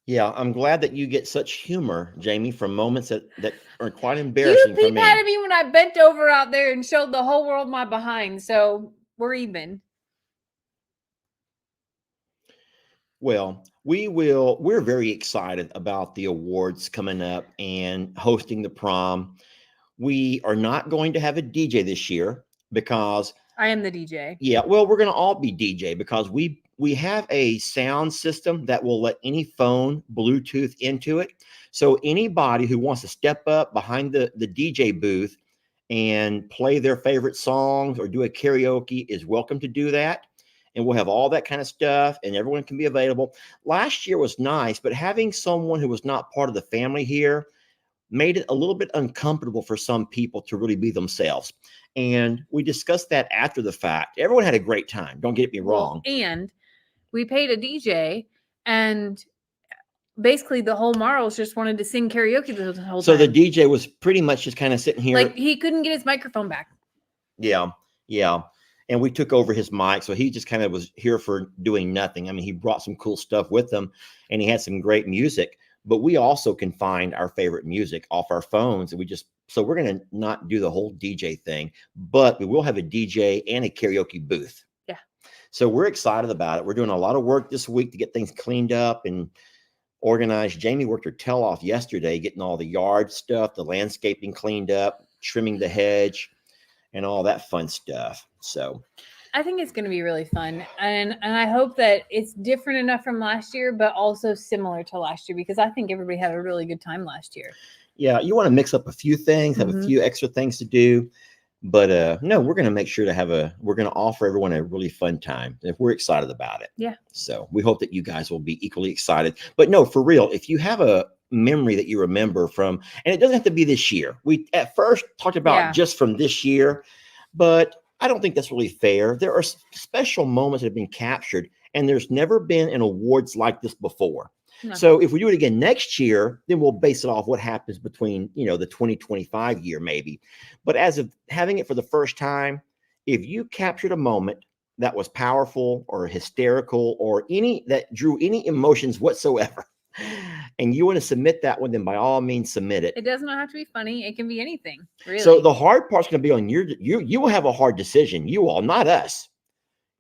Speaker 1: Yeah, I'm glad that you get such humor, Jamie, from moments that are quite embarrassing
Speaker 2: You
Speaker 1: for
Speaker 2: peeped
Speaker 1: me.
Speaker 2: at me when I bent over out there and showed the whole world my behind, so we're even.
Speaker 1: Well, we're very excited about the awards coming up and hosting the prom. We are not going to have a DJ this year because,
Speaker 2: I am the DJ.
Speaker 1: yeah, well, we're going to all be DJ because we have a sound system that will let any phone Bluetooth into it. So anybody who wants to step up behind the DJ booth and play their favorite songs or do a karaoke is welcome to do that. And we'll have all that kind of stuff and everyone can be available. Last year was nice, but having someone who was not part of the family here made it a little bit uncomfortable for some people to really be themselves. And we discussed that after the fact. Everyone had a great time. Don't get me wrong.
Speaker 2: Well, and we paid a DJ, and basically the whole Marls just wanted to sing karaoke the whole
Speaker 1: So
Speaker 2: time.
Speaker 1: the DJ was pretty much just kind of sitting here.
Speaker 2: Like he couldn't get his microphone back.
Speaker 1: Yeah. And we took over his mic. So he just kind of was here for doing nothing. I mean, he brought some cool stuff with him and he had some great music, but we also can find our favorite music off our phones. And so we're going to not do the whole DJ thing, but we will have a DJ and a karaoke booth.
Speaker 2: Yeah.
Speaker 1: So we're excited about it. We're doing a lot of work this week to get things cleaned up and organized. Jamie worked her tail off yesterday, getting all the yard stuff, the landscaping cleaned up, trimming the hedge and all that fun stuff. So
Speaker 2: I think it's going to be really fun. And I hope that it's different enough from last year, but also similar to last year, because I think everybody had a really good time last year.
Speaker 1: yeah, you want to mix up a few things, have a
Speaker 2: Mhm.
Speaker 1: few extra things to do. But no, we're going to make sure to we're going to offer everyone a really fun time. If we're excited about it.
Speaker 2: Yeah.
Speaker 1: So we hope that you guys will be equally excited. But no, for real, if you have a memory that you remember from, and it doesn't have to be this year. We at first talked about
Speaker 2: Yeah.
Speaker 1: just from this year, but I don't think that's really fair. There are special moments that have been captured, and there's never been an awards like this before.
Speaker 2: No.
Speaker 1: So if we do it again next year, then we'll base it off what happens between, the 2025 year maybe. But as of having it for the first time, if you captured a moment that was powerful or hysterical or any that drew any emotions whatsoever, and you want to submit that one, then by all means submit it.
Speaker 2: It does not have to be funny. It can be anything, really.
Speaker 1: So the hard part's going to be on you will have a hard decision. You all, not us.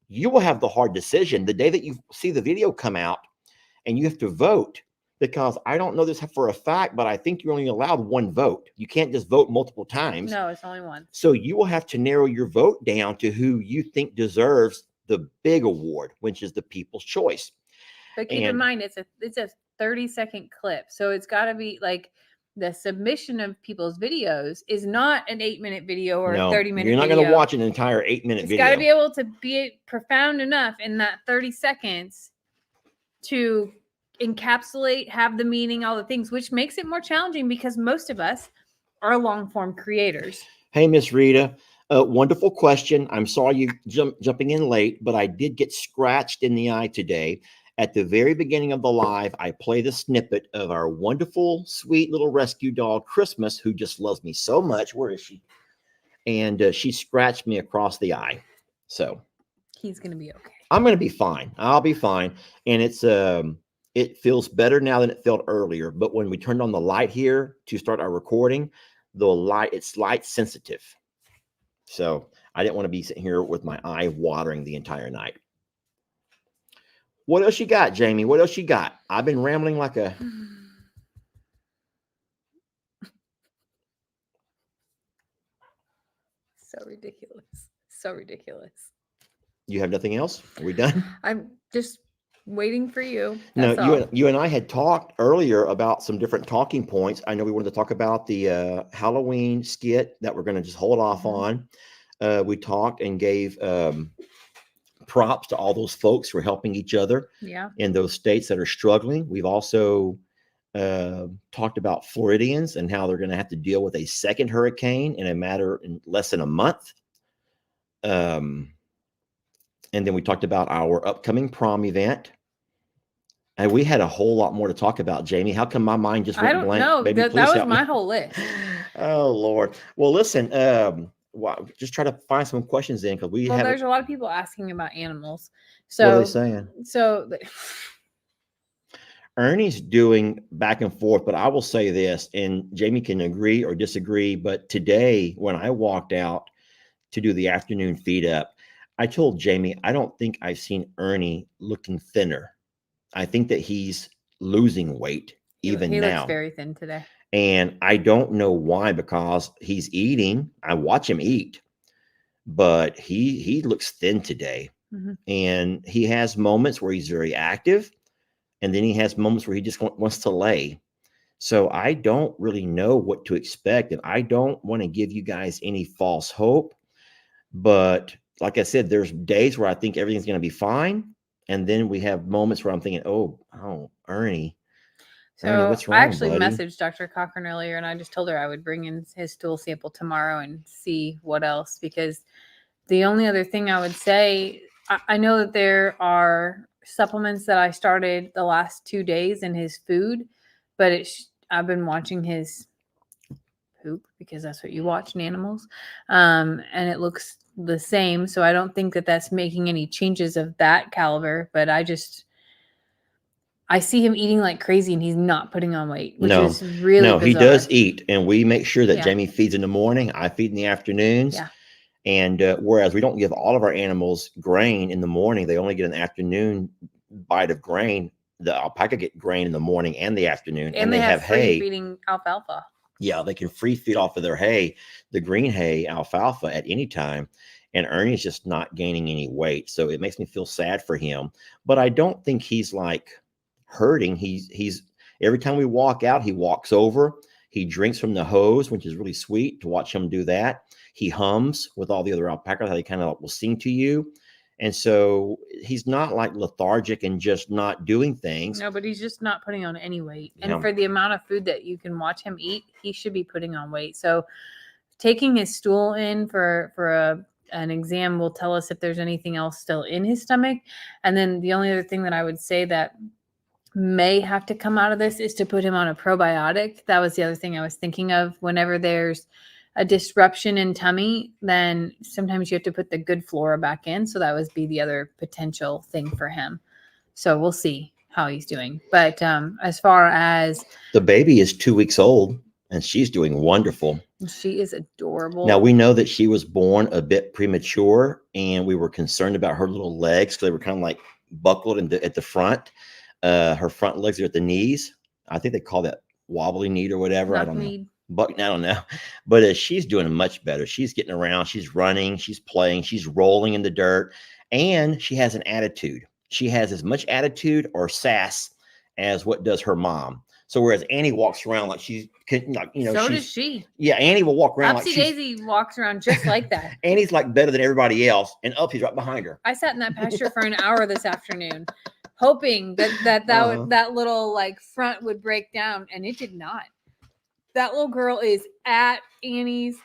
Speaker 1: You will have the hard decision the day that you see the video come out and you have to vote, because I don't know this for a fact, but I think you're only allowed one vote. You can't just vote multiple times.
Speaker 2: No, it's only one.
Speaker 1: So you will have to narrow your vote down to who you think deserves the big award, which is the People's Choice.
Speaker 2: But keep in mind, it's a 30-second clip. So it's got to be like the submission of people's videos is not an 8-minute video or a 30-minute video.
Speaker 1: You're not going to watch an entire 8-minute video.
Speaker 2: It's got to be able to be profound enough in that 30 seconds to encapsulate, have the meaning, all the things, which makes it more challenging because most of us are long form creators.
Speaker 1: Hey, Miss Rita, wonderful question. I'm sorry you jumping in late, but I did get scratched in the eye today. At the very beginning of the live, I played a snippet of our wonderful, sweet little rescue dog, Christmas, who just loves me so much. Where is she? And she scratched me across the eye. So
Speaker 2: he's going to be okay.
Speaker 1: I'm going to be fine. I'll be fine. And it feels better now than it felt earlier. But when we turned on the light here to start our recording, it's light sensitive. So I didn't want to be sitting here with my eye watering the entire night. What else you got, Jamie? What else you got? I've been rambling like a...
Speaker 2: So ridiculous. So ridiculous.
Speaker 1: You have nothing else? Are we done?
Speaker 2: I'm just waiting for you.
Speaker 1: No,
Speaker 2: That's
Speaker 1: you and I had talked earlier about some different talking points. I know we wanted to talk about the Halloween skit that we're going to just hold off on. We talked and gave props to all those folks for helping each other in those states that are struggling. We've also talked about Floridians and how they're going to have to deal with a second hurricane in less than a month. And then we talked about our upcoming prom event. And we had a whole lot more to talk about, Jamie. How come my mind just went blank?
Speaker 2: I don't know. That was my whole list.
Speaker 1: Oh, Lord. Well, listen, just try to find some questions in because
Speaker 2: there's a lot of people asking about animals.
Speaker 1: So what are they saying?
Speaker 2: So
Speaker 1: Ernie's doing back and forth, but I will say this, and Jamie can agree or disagree. But today, when I walked out to do the afternoon feed up, I told Jamie, I don't think I've seen Ernie looking thinner. I think that he's losing weight even now. He
Speaker 2: looks very thin today.
Speaker 1: And I don't know why, because he's eating. I watch him eat, but he looks thin today. Mm-hmm. And he has moments where he's very active. And then he has moments where he just wants to lay. So I don't really know what to expect. And I don't want to give you guys any false hope. But like I said, there's days where I think everything's going to be fine. And then we have moments where I'm thinking, oh, Ernie.
Speaker 2: So
Speaker 1: Ernie, what's wrong,
Speaker 2: I actually
Speaker 1: buddy?
Speaker 2: messaged Dr. Cochran earlier, and I just told her I would bring in his stool sample tomorrow and see what else. Because the only other thing I would say, I know that there are supplements that I started the last 2 days in his food, but I've been watching his poop because that's what you watch in animals, and it looks the same. So I don't think that that's making any changes of that caliber, but I see him eating like crazy and he's not putting on weight, which is really bizarre.
Speaker 1: He does eat, and we make sure that Jamie feeds in the morning. I feed in the afternoons.
Speaker 2: Yeah.
Speaker 1: And whereas we don't give all of our animals grain in the morning, they only get an afternoon bite of grain. The alpaca get grain in the morning and the afternoon,
Speaker 2: and they have hay. Feeding alfalfa.
Speaker 1: Yeah, they can free feed off of their hay, the green hay, alfalfa at any time. And Ernie's just not gaining any weight. So it makes me feel sad for him. But I don't think he's like hurting. He's every time we walk out, he walks over. He drinks from the hose, which is really sweet to watch him do that. He hums with all the other alpacas, how they kind of will sing to you. And so he's not like lethargic and just not doing things.
Speaker 2: No, but he's just not putting on any weight. And for the amount of food that you can watch him eat, he should be putting on weight. So taking his stool in for an exam will tell us if there's anything else still in his stomach. And then the only other thing that I would say that may have to come out of this is to put him on a probiotic. That was the other thing I was thinking of. Whenever there's a disruption in tummy, then sometimes you have to put the good flora back in. So that would be the other potential thing for him. So we'll see how he's doing. But as far as
Speaker 1: The baby is 2 weeks old and she's doing wonderful.
Speaker 2: she is adorable.
Speaker 1: Now we know that she was born a bit premature and we were concerned about her little legs because they were kind of like buckled at the front. Her front legs are at the knees. I think they call that wobbly knee or whatever. I don't know. But I don't know. But she's doing much better. She's getting around. She's running. She's playing. She's rolling in the dirt. And she has an attitude. She has as much attitude or sass as what does her mom. So whereas Annie walks around like she's, like, you know,
Speaker 2: so does she.
Speaker 1: Yeah, Annie will walk around
Speaker 2: Upsy Daisy walks around just like that.
Speaker 1: Annie's like better than everybody else, and Uppsy's right behind her.
Speaker 2: I sat in that pasture for an hour this afternoon, hoping that little like front would break down, and it did not. That little girl is at Annie's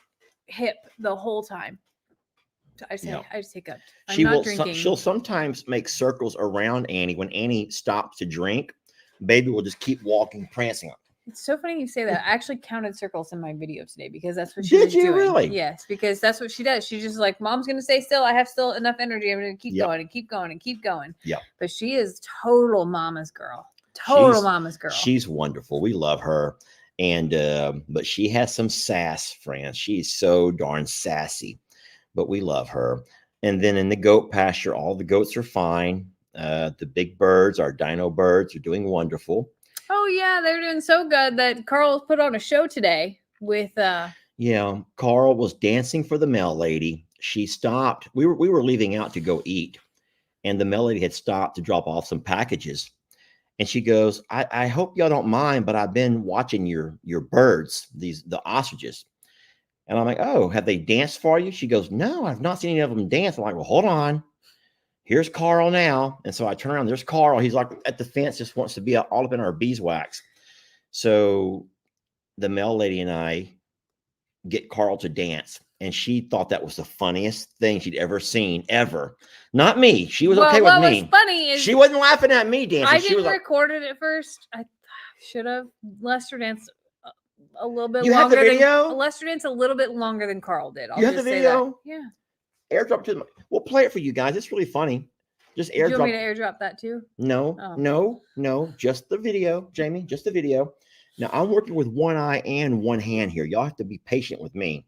Speaker 2: hip the whole time. I just hiccuped. I'm not drinking.
Speaker 1: She'll sometimes make circles around Annie when Annie stops to drink. Baby will just keep walking, prancing up.
Speaker 2: It's so funny you say that. I actually counted circles in my video today because that's what she was
Speaker 1: Did you
Speaker 2: doing.
Speaker 1: really?
Speaker 2: Yes, because that's what she does. She's just like, Mom's going to stay still. I have still enough energy. I'm going to keep going and keep going and keep going.
Speaker 1: Yeah.
Speaker 2: But she is total mama's girl. Total mama's girl.
Speaker 1: She's wonderful. We love her. And but she has some sass, friends. She's so darn sassy. But we love her. And then in the goat pasture, all the goats are fine. The big birds, our dino birds, are doing wonderful.
Speaker 2: Oh yeah, they're doing so good that Carl put on a show today with
Speaker 1: Yeah, Carl was dancing for the mail lady. She stopped. We were leaving out to go eat, and the mail lady had stopped to drop off some packages. And she goes, I hope y'all don't mind, but I've been watching your birds, the ostriches. And I'm like, oh, have they danced for you? She goes, no, I've not seen any of them dance. I'm like, well, hold on. Here's Carl now. And so I turn around. There's Carl. He's like at the fence, just wants to be all up in our beeswax. So the mail lady and I get Carl to dance. And she thought that was the funniest thing she'd ever seen, ever. Not me. She was okay with me.
Speaker 2: What was funny is
Speaker 1: she wasn't laughing at me dancing.
Speaker 2: I
Speaker 1: she
Speaker 2: didn't
Speaker 1: was
Speaker 2: record it at first. I should have. Lester danced a little bit
Speaker 1: You
Speaker 2: longer.
Speaker 1: have the video?
Speaker 2: Lester danced a little bit longer than Carl did.
Speaker 1: You have the video?
Speaker 2: Yeah.
Speaker 1: Airdrop to them. We'll play it for you guys. It's really funny. Just airdrop.
Speaker 2: Do you want me to airdrop that too?
Speaker 1: No, no. Just the video, Jamie. Just the video. Now I'm working with one eye and one hand here. Y'all have to be patient with me.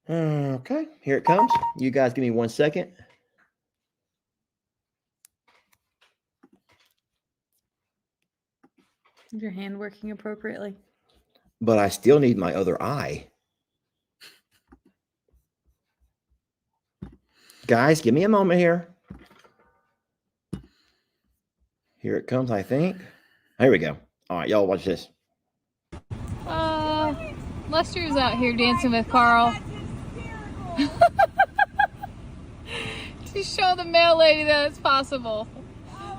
Speaker 1: Okay, here it comes. You guys give me 1 second.
Speaker 2: Is your hand working appropriately?
Speaker 1: But I still need my other eye. Guys, give me a moment here. Here it comes, I think. Here we go. All right, y'all watch this.
Speaker 2: Lester's out here dancing with Carl. To show the mail lady that it's possible.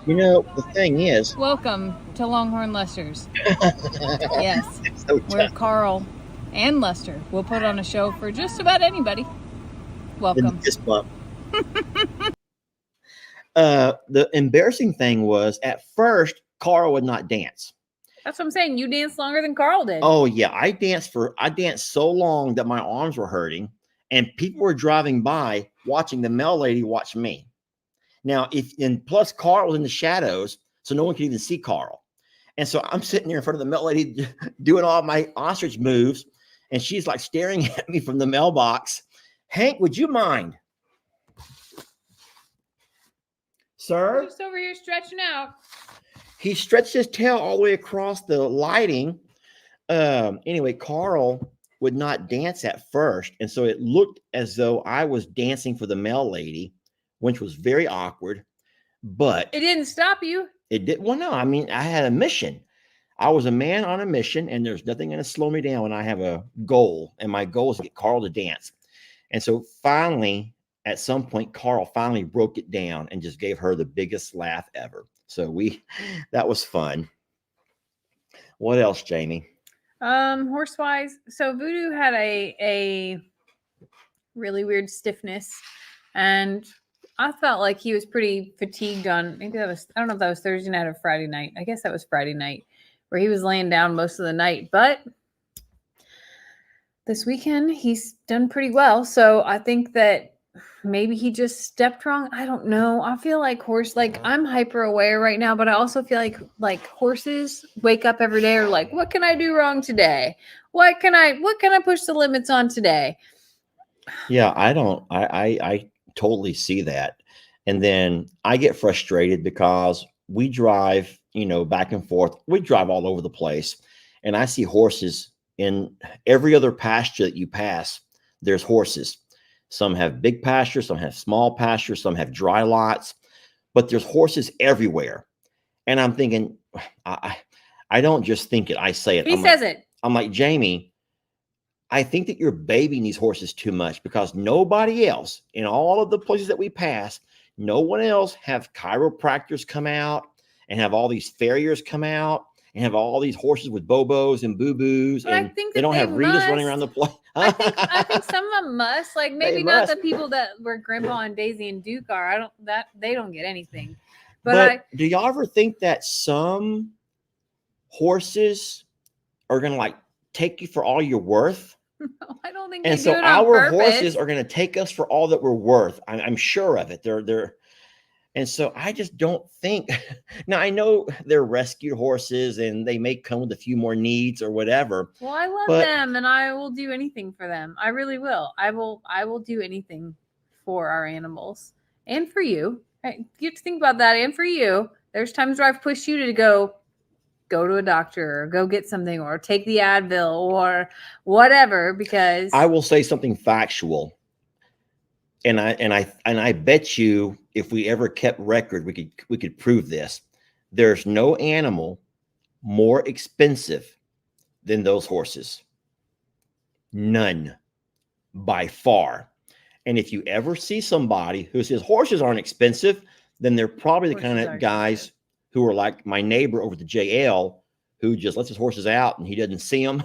Speaker 1: You know, the thing is...
Speaker 2: Welcome to Longhorn Lester's. Yes,
Speaker 1: so
Speaker 2: where Carl and Lester will put on a show for just about anybody. Welcome.
Speaker 1: This bump. The embarrassing thing was, at first, Carl would not dance.
Speaker 2: That's what I'm saying. You danced longer than Carl did.
Speaker 1: Oh yeah, I danced so long that my arms were hurting, and people were driving by watching the mail lady watch me. Now, plus Carl was in the shadows, so no one could even see Carl. And so I'm sitting there in front of the mail lady doing all my ostrich moves, and she's like staring at me from the mailbox. Hank, would you mind? Sir?
Speaker 2: Just over here stretching out.
Speaker 1: He stretched his tail all the way across the lighting. Anyway, Carl would not dance at first. And so it looked as though I was dancing for the mail lady, which was very awkward. But
Speaker 2: it didn't stop you.
Speaker 1: It did. Well, no, I mean, I had a mission. I was a man on a mission, and there's nothing going to slow me down when I have a goal. And my goal is to get Carl to dance. And so finally, at some point, Carl finally broke it down and just gave her the biggest laugh ever. So that was fun. What else, Jamie?
Speaker 2: Horsewise. So Voodoo had a really weird stiffness, and I felt like he was pretty fatigued on maybe that was I don't know if that was Thursday night or Friday night. I guess that was Friday night where he was laying down most of the night. But this weekend he's done pretty well. So I think that maybe he just stepped wrong. I don't know. I feel like I'm hyper aware right now, but I also feel like horses wake up every day or like, what can I do wrong today? What can I push the limits on today?
Speaker 1: Yeah, I totally see that. And then I get frustrated because we drive, back and forth. We drive all over the place. And I see horses in every other pasture that you pass. There's horses. Some have big pastures, some have small pastures, some have dry lots, but there's horses everywhere. And I'm thinking, I don't just think it, I say it.
Speaker 2: He says it.
Speaker 1: I'm like, Jamie, I think that you're babying these horses too much because nobody else in all of the places that we pass, no one else have chiropractors come out and have all these farriers come out and have all these horses with bobos and boo-boos.
Speaker 2: But
Speaker 1: and
Speaker 2: I think
Speaker 1: they don't have Rita's running around the place.
Speaker 2: I think some of them must, like maybe
Speaker 1: They
Speaker 2: not
Speaker 1: must.
Speaker 2: the people that were Grandpa and Daisy and Duke are. They don't get anything.
Speaker 1: But do y'all ever think that some horses are gonna like take you for all you're worth?
Speaker 2: I don't think
Speaker 1: And
Speaker 2: they
Speaker 1: so
Speaker 2: do it on
Speaker 1: our
Speaker 2: purpose.
Speaker 1: horses are going to take us for all that we're worth. I'm sure of it. They're, and so I just don't think. Now I know they're rescued horses, and they may come with a few more needs or whatever.
Speaker 2: Well, I love
Speaker 1: but-
Speaker 2: them, and I will do anything for them. I really will. I will do anything for our animals and for you. You have to think about that, and for you. There's times where I've pushed you to go to a doctor or go get something or take the Advil or whatever, because
Speaker 1: I will say something factual. And I bet you if we ever kept record, we could prove this. There's no animal more expensive than those horses. None, by far. And if you ever see somebody who says horses aren't expensive, then they're probably the
Speaker 2: Horses
Speaker 1: kind
Speaker 2: are
Speaker 1: of guys
Speaker 2: expensive.
Speaker 1: who are like my neighbor over at the JL, who just lets his horses out and he doesn't see them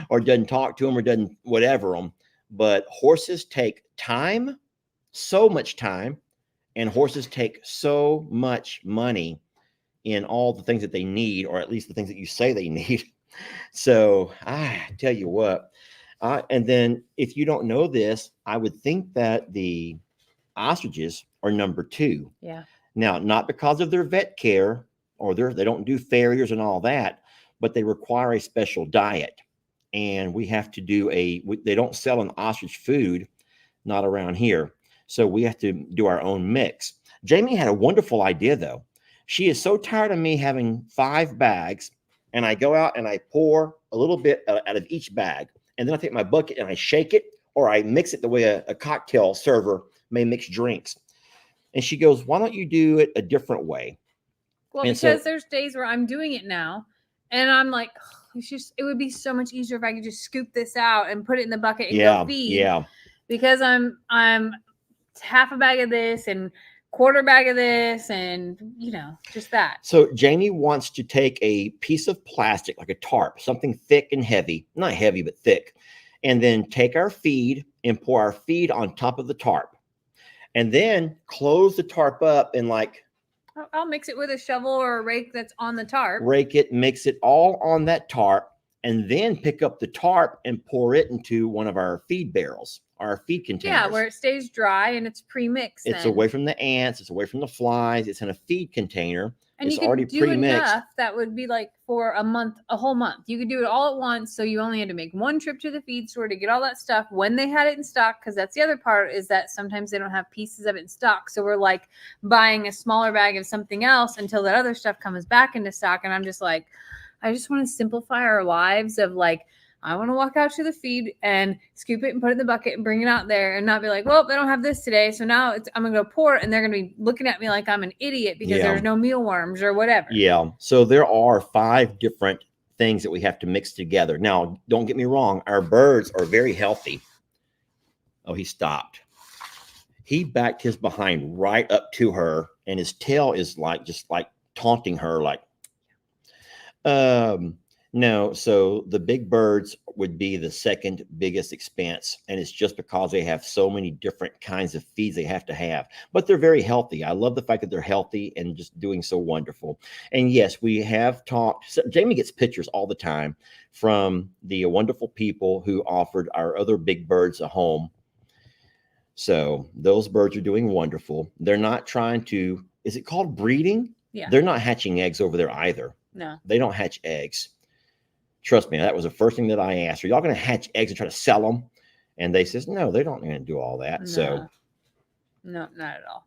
Speaker 1: or doesn't talk to them or doesn't whatever them. But horses take time, so much time, and horses take so much money in all the things that they need, or at least the things that you say they need. So I tell you what, and then if you don't know this, I would think that the ostriches are number 2.
Speaker 2: Yeah.
Speaker 1: Now, not because of their vet care or they don't do farriers and all that, but they require a special diet. And we have to do they don't sell an ostrich food, not around here. So we have to do our own mix. Jamie had a wonderful idea though. She is so tired of me having 5 bags, and I go out and I pour a little bit out of each bag. And then I take my bucket and I shake it, or I mix it the way a cocktail server may mix drinks. And she goes, why don't you do it a different way?
Speaker 2: Well,
Speaker 1: And
Speaker 2: because
Speaker 1: so-
Speaker 2: there's days where I'm doing it now, and I'm like, it would be so much easier if I could just scoop this out and put it in the bucket and
Speaker 1: Yeah,
Speaker 2: go feed.
Speaker 1: yeah.
Speaker 2: Because I'm half a bag of this and quarter bag of this, and just that.
Speaker 1: So Jamie wants to take a piece of plastic, like a tarp, something thick and heavy, not heavy, but thick, and then take our feed and pour our feed on top of the tarp, and then close the tarp up and like
Speaker 2: I'll mix it with a shovel or a rake that's on the tarp.
Speaker 1: rake it, mix it all on that tarp, and then pick up the tarp and pour it into one of our feed barrels, our feed containers.
Speaker 2: Yeah, where it stays dry and it's pre-mixed.
Speaker 1: It's
Speaker 2: then.
Speaker 1: away from the ants, it's away from the flies, it's in a feed container.
Speaker 2: And
Speaker 1: It's
Speaker 2: you could
Speaker 1: already
Speaker 2: do
Speaker 1: pre-mixed.
Speaker 2: enough that would be like for a whole month. You could do it all at once. So you only had to make one trip to the feed store to get all that stuff when they had it in stock. Because that's the other part, is that sometimes they don't have pieces of it in stock. So we're like buying a smaller bag of something else until that other stuff comes back into stock. And I'm just like, I just want to simplify our lives of like, I want to walk out to the feed and scoop it and put it in the bucket and bring it out there and not be like, well, they don't have this today. So now I'm going to go pour it, and they're going to be looking at me like I'm an idiot because
Speaker 1: Yeah.
Speaker 2: there's no mealworms or whatever.
Speaker 1: Yeah. So there are 5 different things that we have to mix together. Now, don't get me wrong. Our birds are very healthy. Oh, he stopped. He backed his behind right up to her, and his tail is like, just like taunting her. Like, No, so the big birds would be the second biggest expense, and it's just because they have so many different kinds of feeds they have to have. But they're very healthy. I love the fact that they're healthy and just doing so wonderful. And yes, we have talked. So Jamie gets pictures all the time from the wonderful people who offered our other big birds a home. So those birds are doing wonderful. They're not trying to, is it called breeding?
Speaker 2: Yeah.
Speaker 1: They're not hatching eggs over there either.
Speaker 2: No.
Speaker 1: They don't hatch eggs. Trust me, that was the first thing that I asked. Are y'all going to hatch eggs and try to sell them? And they says, no, they don't going to do all that. So,
Speaker 2: no, not at all.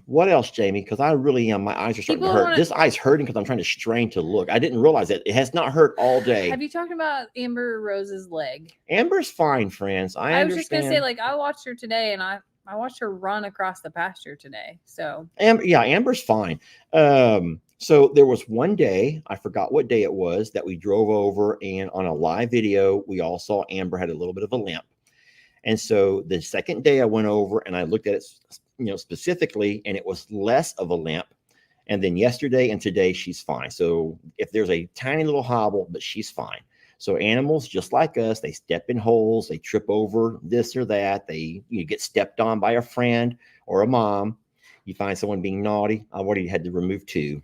Speaker 1: what else, Jamie? Because I really am. My eyes are starting to hurt. This eye's hurting because I'm trying to strain to look. I didn't realize that it has not hurt all day.
Speaker 2: Have you talked about Amber Rose's leg?
Speaker 1: Amber's fine, friends. I
Speaker 2: was just gonna say, like, I watched her today, and I watched her run across the pasture today. So,
Speaker 1: Amber's fine. So there was one day, I forgot what day it was, that we drove over, and on a live video, we all saw Amber had a little bit of a limp. And so the second day I went over and I looked at it, specifically, and it was less of a limp. And then yesterday and today, she's fine. So if there's a tiny little hobble, but she's fine. So animals, just like us, they step in holes, they trip over this or that. You get stepped on by a friend or a mom. You find someone being naughty. I've already had to remove 2.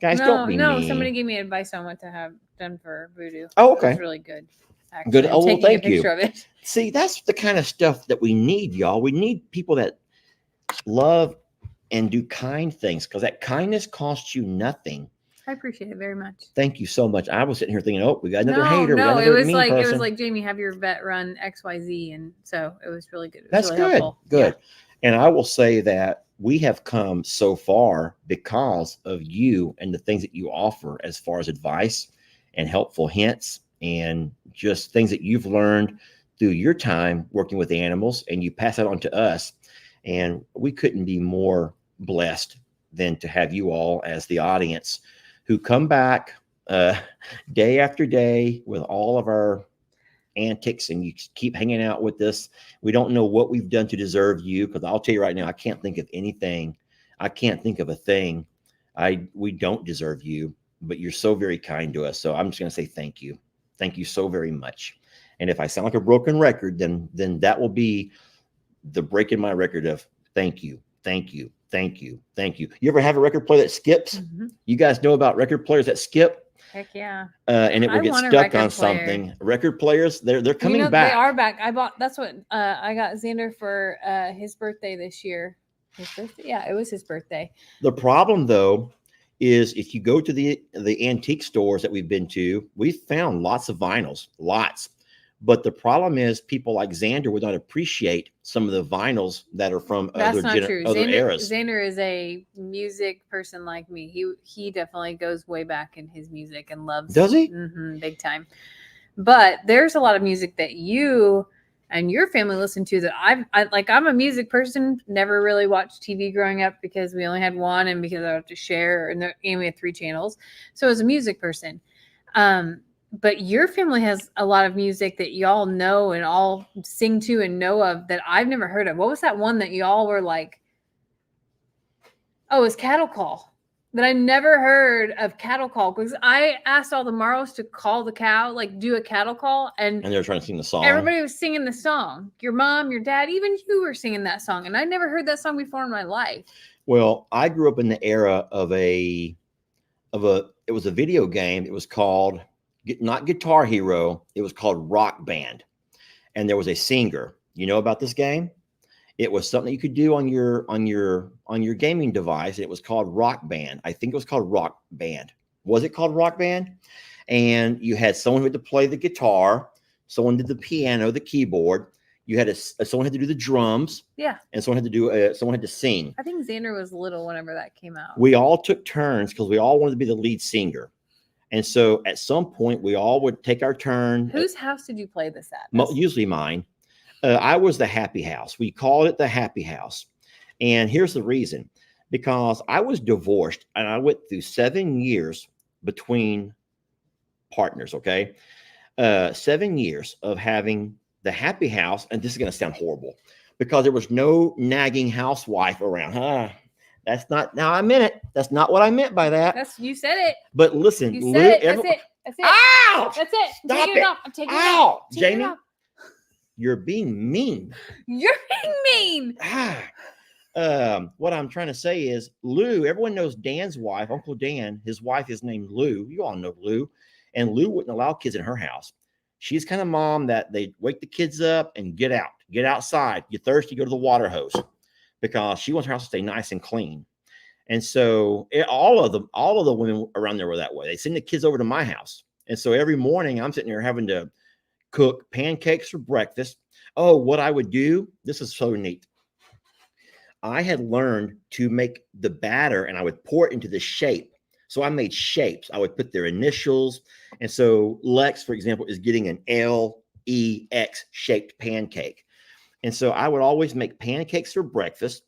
Speaker 1: Guys, don't be mean.
Speaker 2: Somebody gave me advice on what to have done for voodoo.
Speaker 1: Oh, okay.
Speaker 2: It was really good. Actually.
Speaker 1: Good. Oh, well, thank you.
Speaker 2: Of it.
Speaker 1: See, that's the kind of stuff that we need, y'all. We need people that love and do kind things, because that kindness costs you nothing.
Speaker 2: I appreciate it very much.
Speaker 1: Thank you so much. I was sitting here thinking, oh, we got another hater.
Speaker 2: No, it was like Jamie, have your vet run XYZ, and so it was really good.
Speaker 1: That's
Speaker 2: really
Speaker 1: good.
Speaker 2: Helpful.
Speaker 1: Good.
Speaker 2: Yeah.
Speaker 1: And I will say that we have come so far because of you and the things that you offer as far as advice and helpful hints and just things that you've learned through your time working with animals, and you pass that on to us. And we couldn't be more blessed than to have you all as the audience who come back day after day with all of our antics, and you keep hanging out with us. We don't know what we've done to deserve you, because I'll tell you right now, I can't think of anything. I can't think of a thing. We don't deserve you, but you're so very kind to us. So I'm just going to say thank you. Thank you so very much. And if I sound like a broken record, then that will be the break in my record of thank you, thank you, thank you, thank you. You ever have a record player that skips?
Speaker 2: Mm-hmm.
Speaker 1: You guys know about record players that skip?
Speaker 2: Heck yeah.
Speaker 1: And it will get stuck on something. Record players, they're coming back.
Speaker 2: They are back. That's what I got Xander for his birthday this year. His birthday? Yeah, it was his birthday.
Speaker 1: The problem, though, is if you go to the antique stores that we've been to, we've found lots of vinyls, lots. But the problem is people like Xander would not appreciate some of the vinyls that are from other eras.
Speaker 2: Xander is a music person like me. He definitely goes way back in his music and loves.
Speaker 1: Does he?
Speaker 2: Mm-hmm, big time. But there's a lot of music that you and your family listen to that I'm a music person. Never really watched TV growing up because we only had one, and because I have to share, and we had 3 channels. So as a music person, but your family has a lot of music that y'all know and all sing to and know of that I've never heard of. What was that one that y'all were like? Oh, it was Cattle Call. That I never heard of Cattle Call, because I asked all the Maros to call the cow, like do a cattle call, and
Speaker 1: they were trying to sing the song.
Speaker 2: Everybody was singing the song. Your mom, your dad, even you were singing that song, and I never heard that song before in my life.
Speaker 1: Well, I grew up in the era of it was a video game. It was called not Guitar Hero. It was called Rock Band, and there was a singer. You know about this game? It was something you could do on your gaming device. And it was called Rock Band. I think it was called Rock Band. Was it called Rock Band? And you had someone who had to play the guitar, someone did the piano, the keyboard. You had someone had to do the drums.
Speaker 2: Yeah.
Speaker 1: And someone had to sing.
Speaker 2: I think Xander was little whenever that came out.
Speaker 1: We all took turns because we all wanted to be the lead singer. And so at some point we all would take our turn.
Speaker 2: Whose house did you play this at?
Speaker 1: Usually mine. I was the happy house. We called it the happy house. And here's the reason. Because I was divorced and I went through 7 years between partners, okay? 7 years of having the happy house. And this is going to sound horrible because there was no nagging housewife around. That's not, now I meant it. That's not what I meant by that.
Speaker 2: You said it.
Speaker 1: But listen,
Speaker 2: You
Speaker 1: Lou,
Speaker 2: said it. That's it. That's it.
Speaker 1: Ouch!
Speaker 2: That's it. I'm
Speaker 1: Stop
Speaker 2: taking it
Speaker 1: it.
Speaker 2: off. I'm taking it
Speaker 1: Ow!
Speaker 2: off. Taking it
Speaker 1: Jamie,
Speaker 2: off.
Speaker 1: you're being mean.
Speaker 2: You're being mean.
Speaker 1: What I'm trying to say is Lou, everyone knows Dan's wife, Uncle Dan, his wife is named Lou. You all know Lou. And Lou wouldn't allow kids in her house. She's kind of mom that they wake the kids up and get outside. You're thirsty, go to the water hose, because she wants her house to stay nice and clean. And so all of the women around there were that way. They send the kids over to my house. And so every morning I'm sitting there having to cook pancakes for breakfast. Oh, what I would do, this is so neat. I had learned to make the batter and I would pour it into the shape. So I made shapes. I would put their initials. And so Lex, for example, is getting an LEX shaped pancake. And so I would always make pancakes for breakfast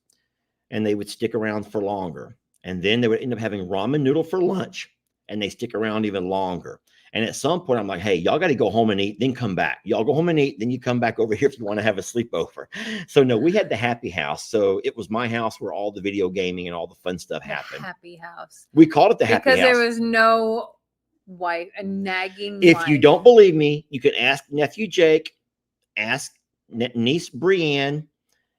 Speaker 1: and they would stick around for longer. And then they would end up having ramen noodle for lunch and they stick around even longer. And at some point I'm like, hey, y'all got to go home and eat, then come back. Y'all go home and eat, then you come back over here if you want to have a sleepover. So no, we had the happy house. So it was my house where all the video gaming and all the fun stuff happened.
Speaker 2: Happy house.
Speaker 1: We called it the happy house.
Speaker 2: Because there was no wife, a nagging
Speaker 1: If
Speaker 2: wife.
Speaker 1: you don't believe me, you can ask nephew Jake, ask niece Brienne.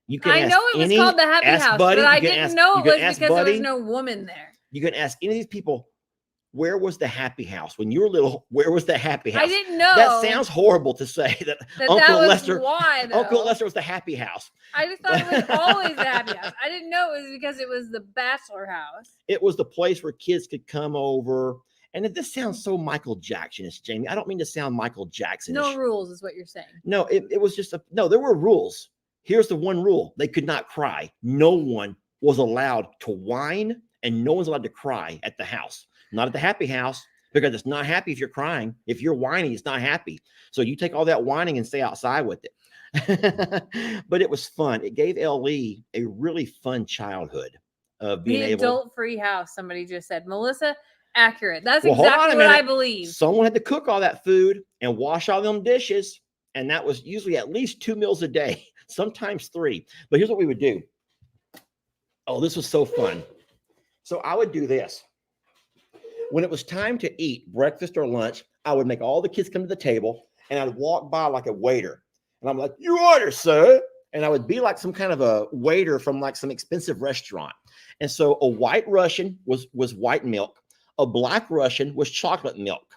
Speaker 1: You can
Speaker 2: I
Speaker 1: ask
Speaker 2: know it was called the happy
Speaker 1: ask
Speaker 2: house,
Speaker 1: Buddy,
Speaker 2: but I
Speaker 1: you can
Speaker 2: didn't
Speaker 1: ask-
Speaker 2: know
Speaker 1: you
Speaker 2: it
Speaker 1: can
Speaker 2: was
Speaker 1: ask
Speaker 2: because there
Speaker 1: Buddy.
Speaker 2: was no woman there.
Speaker 1: You can ask any of these people, where was the happy house? When you were little, where was the happy house?
Speaker 2: I didn't know.
Speaker 1: That sounds horrible to say that,
Speaker 2: that
Speaker 1: Uncle
Speaker 2: was
Speaker 1: Lester,
Speaker 2: why, though.
Speaker 1: Uncle Lester was the happy house.
Speaker 2: I just thought it was always the happy house. I didn't know it was because it was the bachelor house.
Speaker 1: It was the place where kids could come over. And this sounds so Michael Jackson-ish, Jamie. I don't mean to sound Michael Jackson-ish.
Speaker 2: No rules is what you're saying.
Speaker 1: No, it was just no, there were rules. Here's the one rule. They could not cry. No one was allowed to whine and no one's allowed to cry at the house. Not at the happy house, because it's not happy if you're crying. If you're whining, it's not happy. So you take all that whining and stay outside with it. But it was fun. It gave Ellie a really fun childhood of being
Speaker 2: The
Speaker 1: able.
Speaker 2: adult-free house, somebody just said. Melissa, accurate. That's
Speaker 1: Well, hold on a
Speaker 2: exactly what I
Speaker 1: minute.
Speaker 2: believe.
Speaker 1: Someone had to cook all that food and wash all them dishes. And that was usually at least 2 meals a day, sometimes 3. But here's what we would do. Oh, this was so fun. So I would do this. When it was time to eat breakfast or lunch, I would make all the kids come to the table and I'd walk by like a waiter. And I'm like, "You order, sir." And I would be like some kind of a waiter from like some expensive restaurant. And so a white Russian was white milk. A black Russian was chocolate milk.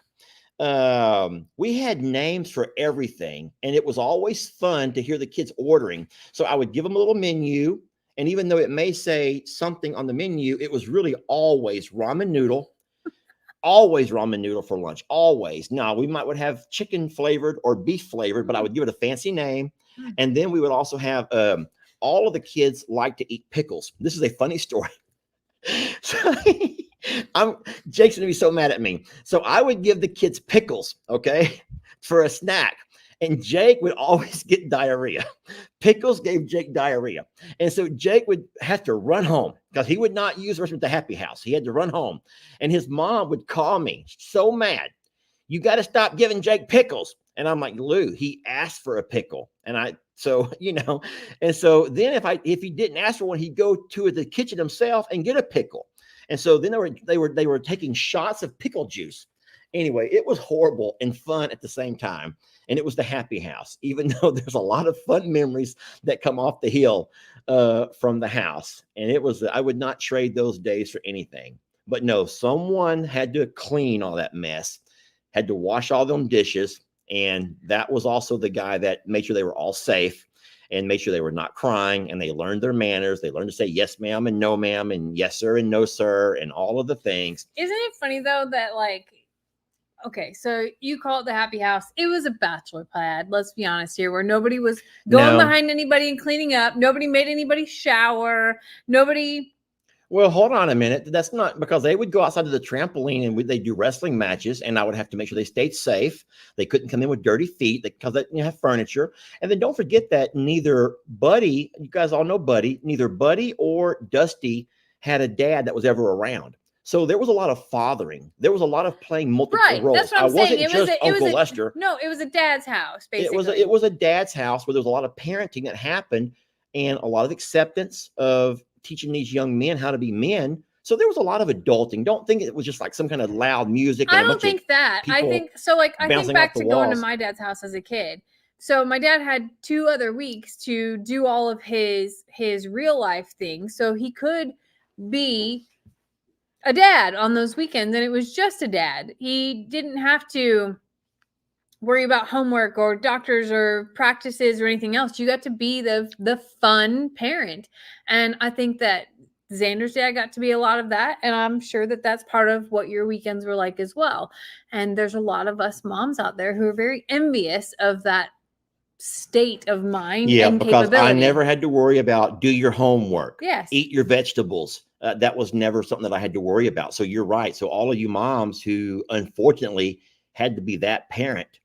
Speaker 1: We had names for everything. And it was always fun to hear the kids ordering. So I would give them a little menu. And even though it may say something on the menu, it was really always ramen noodle. Always ramen noodle for lunch. Always. Now, we would have chicken flavored or beef flavored, but I would give it a fancy name. And then we would also have all of the kids like to eat pickles. This is a funny story. So, Jake's gonna be so mad at me. So I would give the kids pickles, okay, for a snack. And Jake would always get diarrhea. Pickles gave Jake diarrhea. And so Jake would have to run home because he would not use the restaurant at the happy house. He had to run home. And his mom would call me so mad. "You got to stop giving Jake pickles." And I'm like, "Lou, he asked for a pickle." And so then if he didn't ask for one, he'd go to the kitchen himself and get a pickle. And so then they were taking shots of pickle juice. Anyway, it was horrible and fun at the same time. And it was the happy house, even though there's a lot of fun memories that come off the hill from the house. And I would not trade those days for anything. But no, someone had to clean all that mess, had to wash all them dishes. And that was also the guy that made sure they were all safe and made sure they were not crying, and they learned their manners. They learned to say yes, ma'am, and no, ma'am, and yes, sir, and no, sir, and all of the things.
Speaker 2: Isn't it funny though that okay, so you call it the happy house. It was a bachelor pad, let's be honest here, where nobody was going behind anybody and cleaning up. Nobody made anybody shower. Nobody.
Speaker 1: Well, hold on a minute. That's not because they would go outside to the trampoline and they do wrestling matches, and I would have to make sure they stayed safe. They couldn't come in with dirty feet because they have furniture. And then don't forget that neither Buddy, you guys all know Buddy, neither Buddy or Dusty had a dad that was ever around. So there was a lot of fathering. There was a lot of playing multiple roles.
Speaker 2: That's what I'm saying.
Speaker 1: It wasn't just Uncle Lester.
Speaker 2: No, it was a dad's house, basically.
Speaker 1: It was a dad's house where there was a lot of parenting that happened and a lot of acceptance of teaching these young men how to be men. So there was a lot of adulting. Don't think it was just like some kind of loud music. And
Speaker 2: I
Speaker 1: a
Speaker 2: don't
Speaker 1: bunch of
Speaker 2: think that. I
Speaker 1: people
Speaker 2: think so. Like I think
Speaker 1: bouncing
Speaker 2: back
Speaker 1: off the
Speaker 2: to going to
Speaker 1: walls.
Speaker 2: my dad's house as a kid. So my dad had 2 other weeks to do all of his real life things, so he could be a dad on those weekends, and it was just a dad. He didn't have to worry about homework or doctors or practices or anything else. You got to be the fun parent, and I think that Xander's dad got to be a lot of that, and I'm sure that that's part of what your weekends were like as well. And there's a lot of us moms out there who are very envious of that state of mind
Speaker 1: Yeah,
Speaker 2: and
Speaker 1: because
Speaker 2: capability.
Speaker 1: I never had to worry about do your homework,
Speaker 2: Yes.
Speaker 1: eat your vegetables. That was never something that I had to worry about. So you're right. So all of you moms who unfortunately had to be that parent.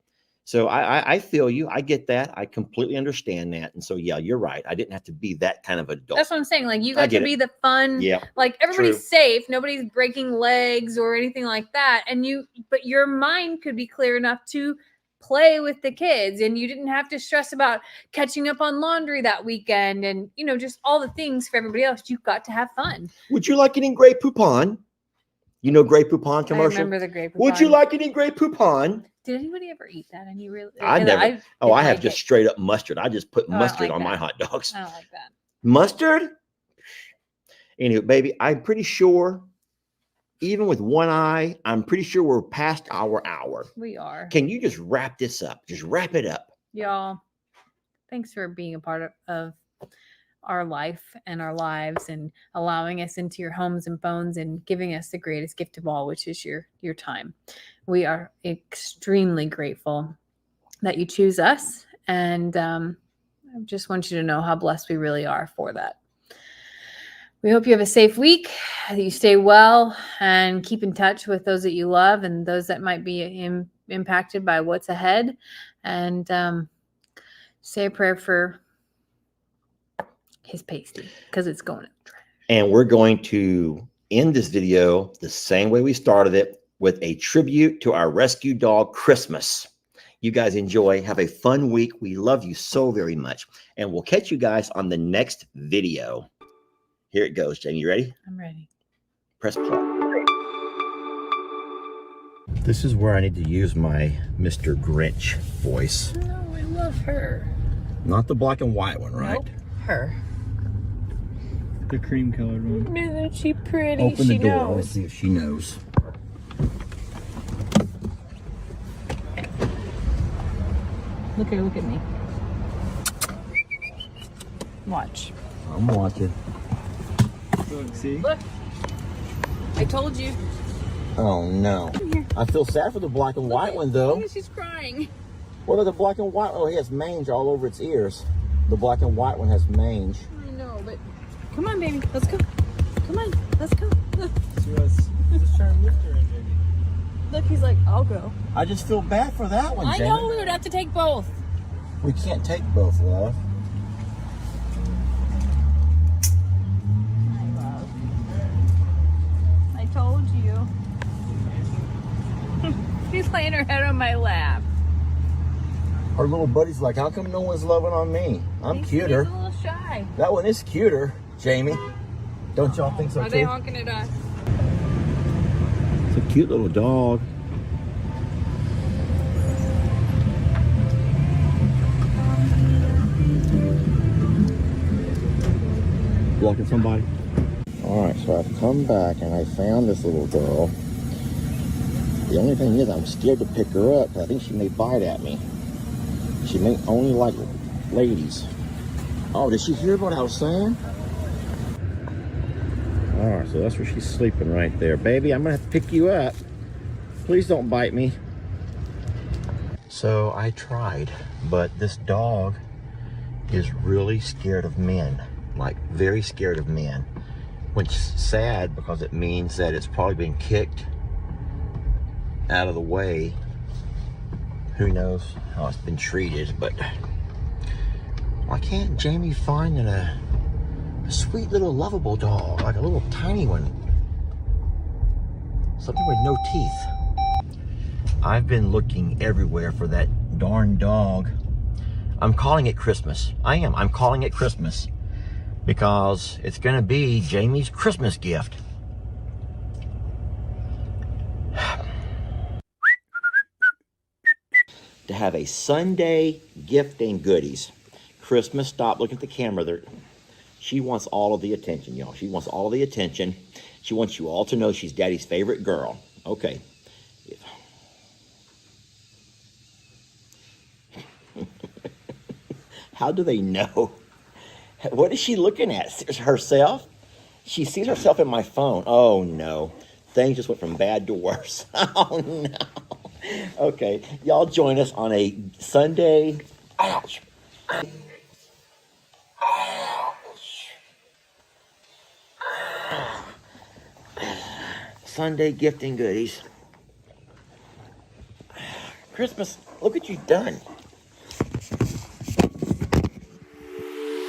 Speaker 1: So I feel you. I get that. I completely understand that. And so, yeah, you're right. I didn't have to be that kind of adult.
Speaker 2: That's what I'm saying. Like you
Speaker 1: I
Speaker 2: got to
Speaker 1: get
Speaker 2: be
Speaker 1: it.
Speaker 2: the fun,
Speaker 1: Yeah.
Speaker 2: like everybody's
Speaker 1: True.
Speaker 2: safe, nobody's breaking legs or anything like that. And but your mind could be clear enough to play with the kids, and you didn't have to stress about catching up on laundry that weekend and just all the things for everybody else. You got to have fun.
Speaker 1: Would you like any Grey Poupon? You know Grey Poupon
Speaker 2: I
Speaker 1: commercial?
Speaker 2: remember the grape.
Speaker 1: Would you like any Grey Poupon?
Speaker 2: Did anybody ever eat that? And you really?
Speaker 1: I never. I
Speaker 2: didn't
Speaker 1: have
Speaker 2: like
Speaker 1: just
Speaker 2: it.
Speaker 1: straight up mustard. I just put
Speaker 2: I don't
Speaker 1: mustard
Speaker 2: like
Speaker 1: on my
Speaker 2: that.
Speaker 1: hot dogs.
Speaker 2: I don't like that.
Speaker 1: Mustard? Anyway, baby, I'm pretty sure, even with one eye, I'm pretty sure we're past our hour.
Speaker 2: We are.
Speaker 1: Can you just wrap this up? Just wrap it up.
Speaker 2: Y'all, thanks for being a part of our life and our lives and allowing us into your homes and phones and giving us the greatest gift of all, which is your time. We are extremely grateful that you choose us, and I just want you to know how blessed we really are for that. We hope you have a safe week, that you stay well, and keep in touch with those that you love and those that might be impacted by what's ahead. And say a prayer for his pasty, because it's going in the trash.
Speaker 1: And we're going to end this video the same way we started it, with a tribute to our rescue dog, Christmas. You guys enjoy. Have a fun week. We love you so very much. And we'll catch you guys on the next video. Here it goes, Jamie. You ready?
Speaker 2: I'm ready.
Speaker 1: Press play. This is where I need to use my Mr. Grinch voice.
Speaker 2: No, I love her.
Speaker 1: Not the black and white one, right?
Speaker 2: Nope, her.
Speaker 3: The cream colored one.
Speaker 2: Isn't she pretty?
Speaker 1: Open
Speaker 2: she
Speaker 1: the door.
Speaker 2: knows.
Speaker 1: Let's see if she knows.
Speaker 2: Look at me. Watch.
Speaker 1: I'm watching.
Speaker 3: Look, see?
Speaker 2: Look. I told you.
Speaker 1: Oh, no.
Speaker 2: Come here.
Speaker 1: I feel sad for the black and white one, though.
Speaker 2: Look, she's crying.
Speaker 1: What are the black and white? Oh, he has mange all over its ears. The black and white one has mange.
Speaker 2: I know, but come on, baby. Let's go. Come on. Let's go. Look,
Speaker 3: She was just trying to lift her in, maybe.
Speaker 2: look, he's like, I'll go.
Speaker 1: I just feel bad for that one,
Speaker 2: I
Speaker 1: Janet.
Speaker 2: know we would have to take both.
Speaker 1: We can't take both, love.
Speaker 2: I love. I told you. She's laying her head on my lap.
Speaker 1: Our little buddy's like, how come no one's loving on me? I'm
Speaker 2: He's
Speaker 1: cuter.
Speaker 2: a little shy.
Speaker 1: That one is cuter, Jamie. Don't y'all think so,
Speaker 2: Are they
Speaker 1: too?
Speaker 2: honking at us?
Speaker 1: It's a cute little dog. Blocking somebody. All right, so I've come back and I found this little girl. The only thing is I'm scared to pick her up. I think she may bite at me. She may only like ladies. Oh, did she hear what I was saying? All right, so that's where she's sleeping right there. Baby, I'm gonna have to pick you up. Please don't bite me. So I tried, but this dog is really scared of men, like very scared of men, which is sad because it means that it's probably been kicked out of the way. Who knows how it's been treated, but why can't Jamie find a sweet little lovable dog, like a little tiny one? Something with no teeth. I've been looking everywhere for that darn dog. I'm calling it Christmas. I am. I'm calling it Christmas. because it's going to be Jamie's Christmas gift. To have a Sunday gifting goodies. Christmas, stop looking at the camera there. She wants all of the attention, y'all. She wants all of the attention. She wants you all to know she's Daddy's favorite girl. Okay. How do they know? What is she looking at? Herself? She sees herself in my phone. Oh, no. Things just went from bad to worse. Oh, no. Okay. Y'all join us on a Sunday. Ouch. Sunday gifting goodies. Christmas, look what you've done.